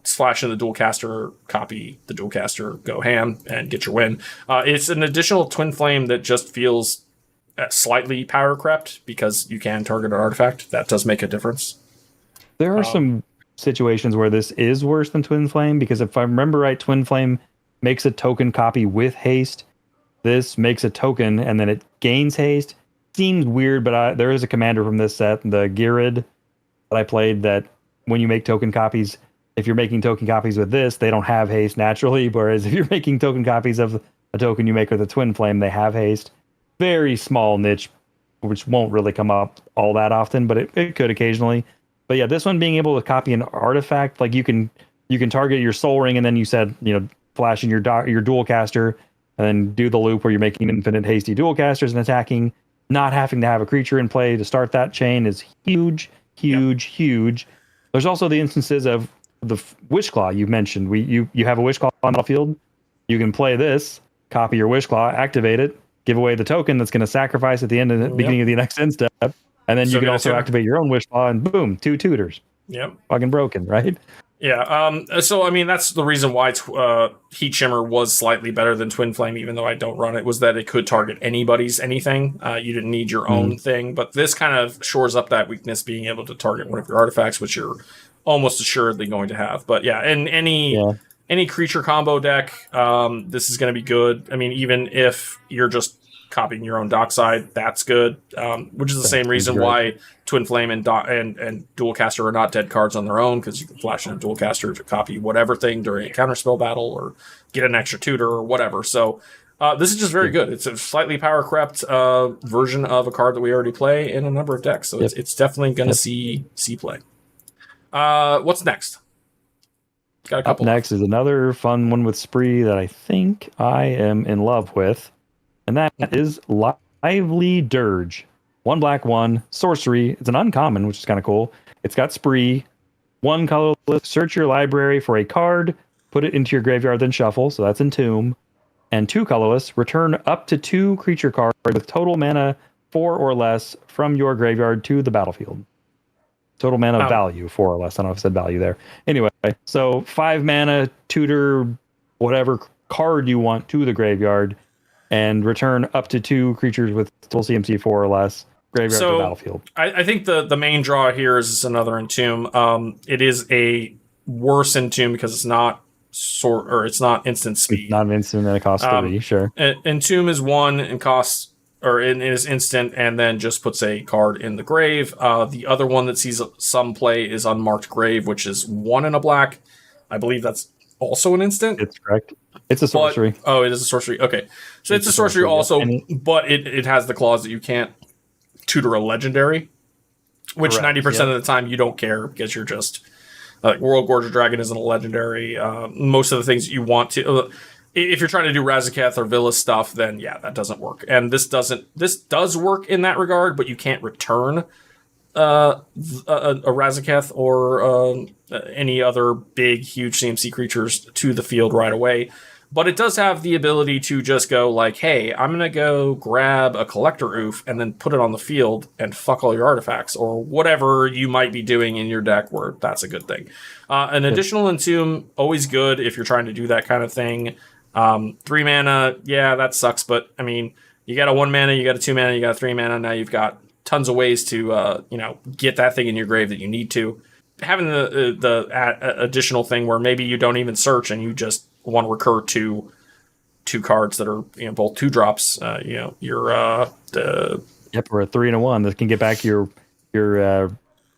[SPEAKER 1] slash in the Dualcaster, copy the Dualcaster, go ham, and get your win. It's an additional Twin Flame that just feels slightly power crept because you can target an artifact. That does make a difference.
[SPEAKER 2] There are some situations where this is worse than Twin Flame, because if I remember right, Twin Flame makes a token copy with haste. This makes a token and then it gains haste. Seems weird, but there is a commander from this set, the Girid, that I played, that when you make token copies, if you're making token copies with this, they don't have haste naturally, whereas if you're making token copies of a token you make with a Twin Flame, they have haste. Very small niche, which won't really come up all that often, but it could occasionally. But yeah, this one being able to copy an artifact, like you can target your Soul Ring, and then you said, flash in your dual caster, and then do the loop where you're making infinite hasty dual casters and attacking. Not having to have a creature in play to start that chain is huge, huge. There's also the instances of the Wishclaw you mentioned. You have a Wishclaw on the field. You can play this, copy your Wishclaw, activate it, give away the token that's going to sacrifice at the end of the beginning of the next end step, and then you can also activate your own Wishclaw, and boom, 2 tutors.
[SPEAKER 1] Yep.
[SPEAKER 2] Fucking broken, right?
[SPEAKER 1] Yeah. So, I mean, that's the reason why Heat Shimmer was slightly better than Twin Flame, even though I don't run it, was that it could target anybody's anything. You didn't need your own thing. But this kind of shores up that weakness, being able to target one of your artifacts, which you're almost assuredly going to have. But yeah, in any creature combo deck, this is going to be good. I mean, even if you're just copying your own Dockside, that's good. Which is the same reason why Twin Flame and Dual Caster are not dead cards on their own, because you can flash in a Dual Caster to copy whatever thing during a counterspell battle or get an extra tutor or whatever. So this is just very good. It's a slightly power crept version of a card that we already play in a number of decks. So it's definitely going to see play. What's next? Got a couple.
[SPEAKER 2] Up next is another fun one with Spree that I think I am in love with, and that is Lively Dirge. 1 black, 1 sorcery. It's an uncommon, which is kind of cool. It's got Spree. 1 colorless. Search your library for a card, put it into your graveyard, then shuffle. So that's Entomb. And 2 colorless. Return up to 2 creature cards with total mana 4 or less from your graveyard to the battlefield. Total mana value 4 or less. I don't know if I said value there. Anyway, so 5 mana, tutor whatever card you want to the graveyard, and return up to 2 creatures with total CMC 4 or less. Graveyard to battlefield.
[SPEAKER 1] I think the main draw here is another Entomb. It is a worse Entomb because it's not it's not instant speed.
[SPEAKER 2] It's not an instant, and it costs 3. Sure.
[SPEAKER 1] Entomb is 1 and costs, or it is instant, and then just puts a card in the grave. The other one that sees some play is Unmarked Grave, which is 1 and a black. I believe that's also an instant.
[SPEAKER 2] It's correct. It's a sorcery.
[SPEAKER 1] It is a sorcery. Okay, so it's a sorcery also, but it has the clause that you can't tutor a legendary, which 90% of the time you don't care, because you're just World Gorger Dragon isn't a legendary. Most of the things you want to, if you're trying to do Razaketh or Villa stuff, then yeah, that doesn't work. And this does work in that regard, but you can't return a Razaketh or any other big, huge CMC creatures to the field right away. But it does have the ability to just go like, hey, I'm going to go grab a Collector Oof and then put it on the field and fuck all your artifacts, or whatever you might be doing in your deck where that's a good thing. An additional Entomb, always good if you're trying to do that kind of thing. 3 mana, yeah, that sucks. But, I mean, you got a 1 mana, you got a 2 mana, you got a 3 mana. Now you've got tons of ways to, get that thing in your grave that you need to. Having the additional thing where maybe you don't even search and you just want to recur to 2 cards that are both 2-drops. Your
[SPEAKER 2] or a 3 and a 1 that can get back your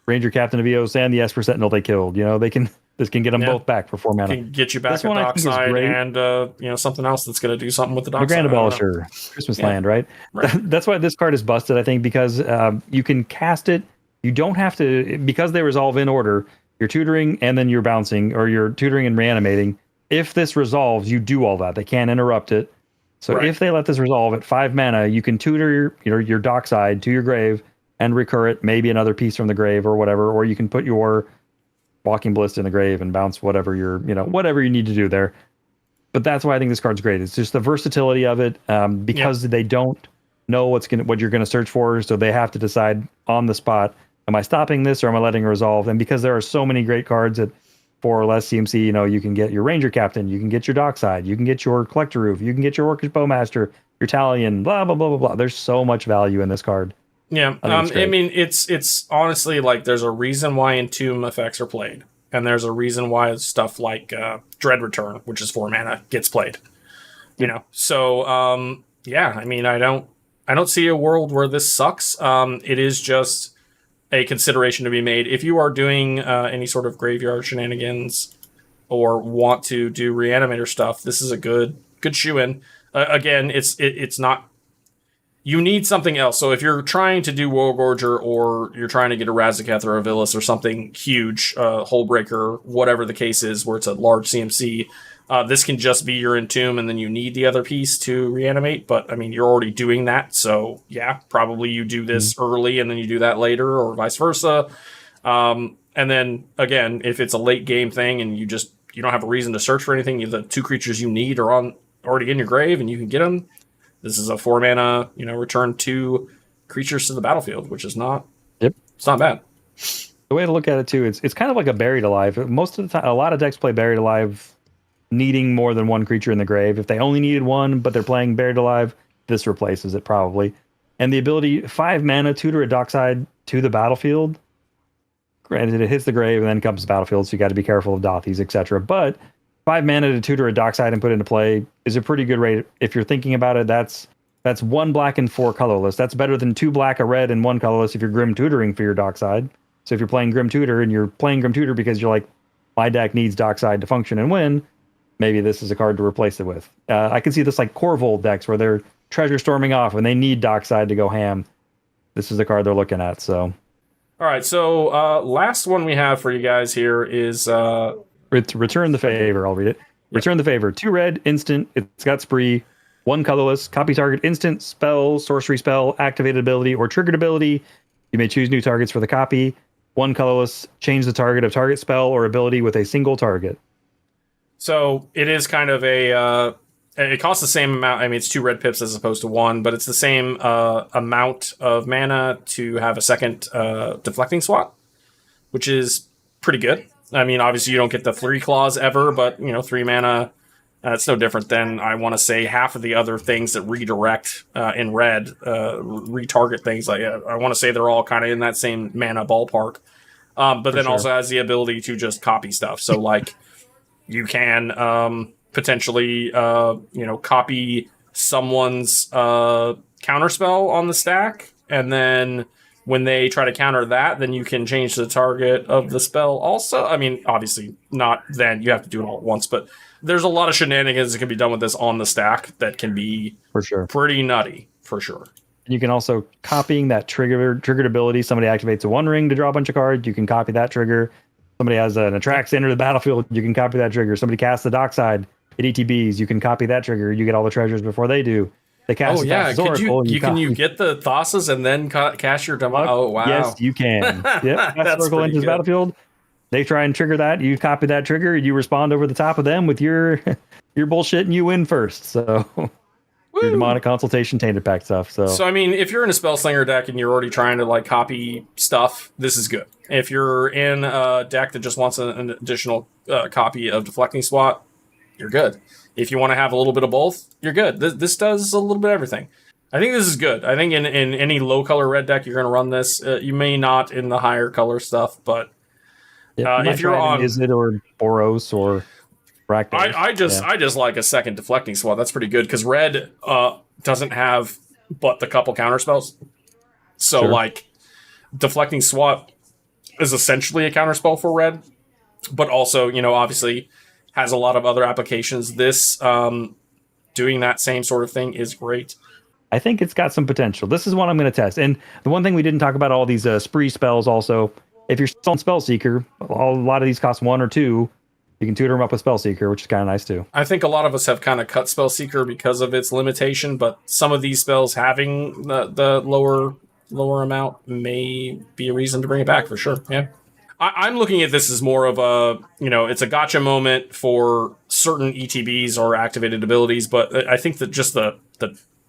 [SPEAKER 2] Ranger Captain of Eos and the Esper Sentinel they killed. This can get them both back for 4 mana.
[SPEAKER 1] Can get you back at Dockside and something else that's going to do something with the Dockside.
[SPEAKER 2] The Grand Abolisher, Christmas Land, right? That's why this card is busted, I think, because you can cast it. You don't have to, because they resolve in order. You're tutoring and then you're bouncing, or you're tutoring and reanimating. If this resolves, you do all that. They can't interrupt it. So if they let this resolve at 5 mana, you can tutor your Dockside to your grave and recur it, maybe another piece from the grave or whatever, or you can put your Walking Ballista in the grave and bounce whatever whatever you need to do there. But that's why I think this card's great. It's just the versatility of it, because they don't know what you're gonna search for, so they have to decide on the spot: am I stopping this or am I letting it resolve? And because there are so many great cards at 4 or less CMC, you can get your Ranger Captain, you can get your Dockside, you can get your Collector Roof, you can get your Orcish Bowmaster, your Talion, blah blah blah blah blah. There's so much value in this card.
[SPEAKER 1] Yeah, I mean, it's honestly like there's a reason why Entomb effects are played, and there's a reason why stuff like Dread Return, which is 4 mana, gets played. So I mean, I don't I don't see a world where this sucks. It is just a consideration to be made if you are doing any sort of graveyard shenanigans or want to do reanimator stuff. This is a good shoe in. Again, it's not. You need something else. So if you're trying to do Wargorger or you're trying to get a Razaketh or a Villas or something huge, Hullbreaker, whatever the case is, where it's a large CMC, this can just be your Entomb, and then you need the other piece to reanimate. But, I mean, you're already doing that. So, yeah, probably you do this early and then you do that later, or vice versa. And then, again, if it's a late game thing and you don't have a reason to search for anything, the 2 creatures you need are already in your grave and you can get them. This is a 4 mana, return 2 creatures to the battlefield, which is not.
[SPEAKER 2] Yep.
[SPEAKER 1] It's not bad.
[SPEAKER 2] The way to look at it too, it's kind of like a Buried Alive. Most of the time, a lot of decks play Buried Alive, needing more than 1 creature in the grave. If they only needed 1, but they're playing Buried Alive, this replaces it probably. And the ability 5 mana tutor a Dockside to the battlefield. Granted, it hits the grave and then comes to the battlefield, so you got to be careful of Dothies, etc. But 5 mana to tutor a Dockside and put into play is a pretty good rate. If you're thinking about it, that's 1 black and 4 colorless. That's better than 2 black, a red, and 1 colorless if you're Grim Tutoring for your Dockside. So if you're playing Grim Tutor and you're playing Grim Tutor because you're like, my deck needs Dockside to function and win, maybe this is a card to replace it with. I can see this like Corvold decks where they're treasure storming off and they need Dockside to go ham. This is the card they're looking at. So,
[SPEAKER 1] all right. So last one we have for you guys here is
[SPEAKER 2] Return the Favor. I'll read it. Yep. Return the Favor. 2 red, instant. It's got spree. 1 colorless. Copy target instant, spell, sorcery spell, activated ability, or triggered ability. You may choose new targets for the copy. 1 colorless. Change the target of target spell or ability with a single target.
[SPEAKER 1] So it is kind of a. It costs the same amount. I mean, it's 2 red pips as opposed to 1, but it's the same amount of mana to have a second deflecting swat, which is pretty good. I mean, obviously you don't get the 3 claws ever, but 3 mana, it's no different than, I want to say, half of the other things that redirect in red, retarget things. Like I want to say they're all kind of in that same mana ballpark. But then also has the ability to just copy stuff. So like you can potentially copy someone's counterspell on the stack, and then when they try to counter that, then you can change the target of the spell also. I mean, obviously not then. You have to do it all at once, but there's a lot of shenanigans that can be done with this on the stack that can be
[SPEAKER 2] for sure
[SPEAKER 1] pretty nutty, for sure.
[SPEAKER 2] And you can also, copying that triggered ability, somebody activates a 1 ring to draw a bunch of cards, you can copy that trigger. Somebody has an Attracts enter the battlefield, you can copy that trigger. Somebody casts the Dockside, it ETBs, you can copy that trigger, you get all the treasures before they do. They cast
[SPEAKER 1] Oracle, can you get the Thassa's and then cast your demo? Oh, wow.
[SPEAKER 2] Yes, you can. Yep, cast Oracle into the battlefield. They try and trigger that, you copy that trigger, you respond over the top of them with your bullshit, and you win first. So your Demonic Consultation, Tainted Pact stuff. So
[SPEAKER 1] I mean, if you're in a Spellslinger deck and you're already trying to like copy stuff, this is good. If you're in a deck that just wants an additional copy of Deflecting Swat, you're good. If you want to have a little bit of both, you're good. This does a little bit of everything. I think this is good. I think in any low color red deck, you're going to run this. You may not in the higher color stuff, but if you're on
[SPEAKER 2] Izzet or Boros or Rakdos,
[SPEAKER 1] I just like a second Deflecting Swat. That's pretty good because red doesn't have but the couple counter spells. So like Deflecting Swat is essentially a counter spell for red, but also obviously has a lot of other applications. This doing that same sort of thing is great.
[SPEAKER 2] I think it's got some potential. This is one I'm going to test. And the one thing we didn't talk about, all these spree spells also, if you're still on Spellseeker, a lot of these cost 1 or 2. You can tutor them up with Spellseeker, which is kind of nice too.
[SPEAKER 1] I think a lot of us have kind of cut Spellseeker because of its limitation, but some of these spells having the lower amount may be a reason to bring it back for sure. Yeah. I'm looking at this as more of a, it's a gotcha moment for certain ETBs or activated abilities, but I think that just the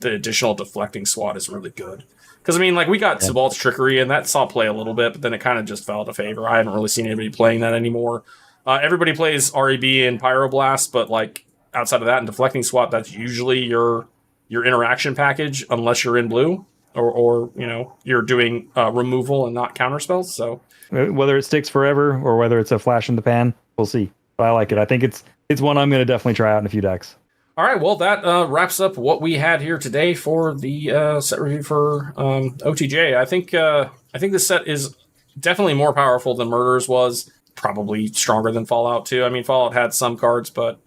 [SPEAKER 1] additional Deflecting Swat is really good. Because, I mean, like, we got Sabalt's Trickery, and that saw play a little bit, but then it kind of just fell out of favor. I haven't really seen anybody playing that anymore. Everybody plays REB and Pyroblast, but, like, outside of that and Deflecting Swat, that's usually your interaction package, unless you're in blue, or you're doing removal and not counter spells, so...
[SPEAKER 2] Whether it sticks forever or whether it's a flash in the pan, we'll see. But I like it. I think it's one I'm going to definitely try out in a few decks.
[SPEAKER 1] All right, well, that wraps up what we had here today for the set review for OTJ. I think this set is definitely more powerful than Murders was. Probably stronger than Fallout 2. I mean, Fallout had some cards, but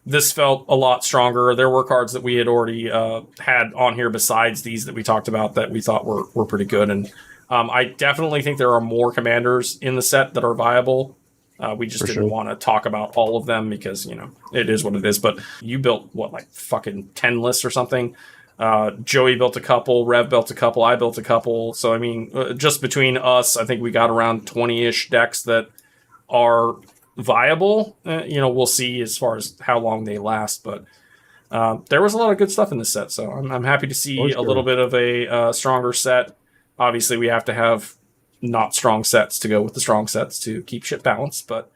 [SPEAKER 1] this felt a lot stronger. There were cards that we had already had on here besides these that we talked about that we thought were pretty good. And I definitely think there are more commanders in the set that are viable. We just didn't want to talk about all of them because, it is what it is. But you built, like fucking 10 lists or something? Joey built a couple, Rev built a couple, I built a couple. So, I mean, just between us, I think we got around 20-ish decks that are viable. We'll see as far as how long they last. But there was a lot of good stuff in this set. So I'm happy to see a little bit of a stronger set. Obviously, we have to have not strong sets to go with the strong sets to keep shit balanced, but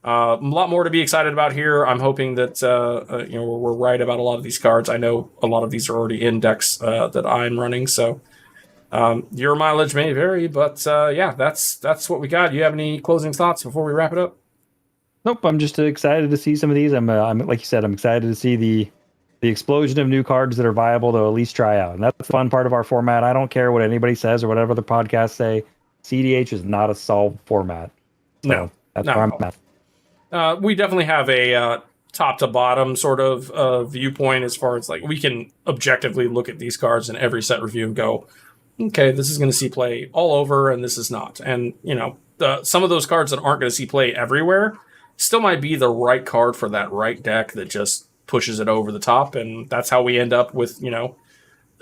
[SPEAKER 1] a lot more to be excited about here. I'm hoping that we're right about a lot of these cards. I know a lot of these are already in decks that I'm running, so your mileage may vary, but that's what we got. Do you have any closing thoughts before we wrap it up?
[SPEAKER 2] Nope, I'm just excited to see some of these. I'm like you said, I'm excited to see the explosion of new cards that are viable to at least try out, and that's the fun part of our format. I don't care what anybody says or whatever the podcasts say. CDH is not a solved format. So
[SPEAKER 1] no,
[SPEAKER 2] that's where I'm
[SPEAKER 1] at. We definitely have a top to bottom sort of viewpoint as far as like we can objectively look at these cards in every set review and go, okay, this is going to see play all over and this is not. And, some of those cards that aren't going to see play everywhere still might be the right card for that right deck that just pushes it over the top. And that's how we end up with,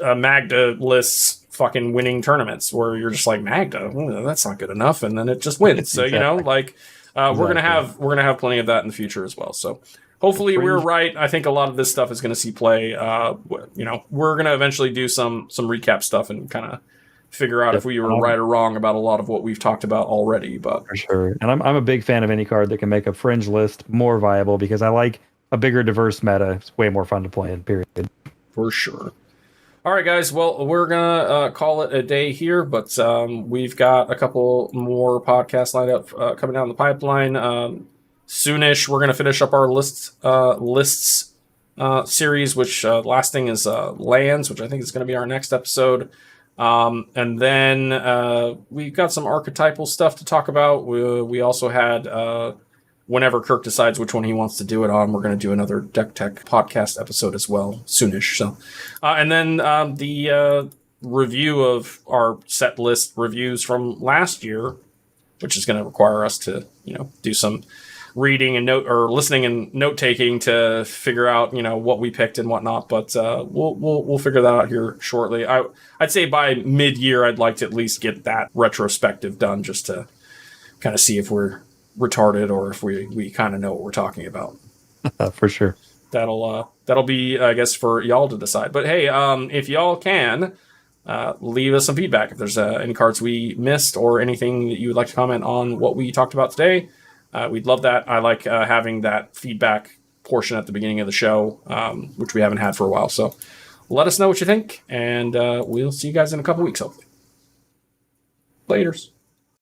[SPEAKER 1] Magda lists fucking winning tournaments where you're just like, Magda, that's not good enough, and then it just wins. So exactly. We're gonna have plenty of that in the future as well. So hopefully we're right. I think a lot of this stuff is gonna see play. We're gonna eventually do some recap stuff and kind of figure out if we were right or wrong about a lot of what we've talked about already. But
[SPEAKER 2] for sure, and I'm a big fan of any card that can make a fringe list more viable because I like a bigger, diverse meta. It's way more fun to play in. Period.
[SPEAKER 1] For sure. All right, guys. Well, we're going to call it a day here, but we've got a couple more podcasts lined up coming down the pipeline. Soonish, we're going to finish up our lists series, which last thing is lands, which I think is going to be our next episode. And then we've got some archetypal stuff to talk about. We also had... whenever Kirk decides which one he wants to do it on, we're going to do another Deck Tech podcast episode as well, soonish. So, and then the review of our set list reviews from last year, which is going to require us to, do some reading and listening and note taking to figure out, what we picked and whatnot. But we'll figure that out here shortly. I'd say by mid-year, I'd like to at least get that retrospective done just to kind of see if we're retarded or if we kind of know what we're talking about.
[SPEAKER 2] For sure.
[SPEAKER 1] That'll be, I guess, for y'all to decide. But hey, if y'all can leave us some feedback if there's any cards we missed or anything that you would like to comment on what we talked about today, we'd love that. I like having that feedback portion at the beginning of the show, which we haven't had for a while. So let us know what you think, and we'll see you guys in a couple weeks, hopefully. Laters.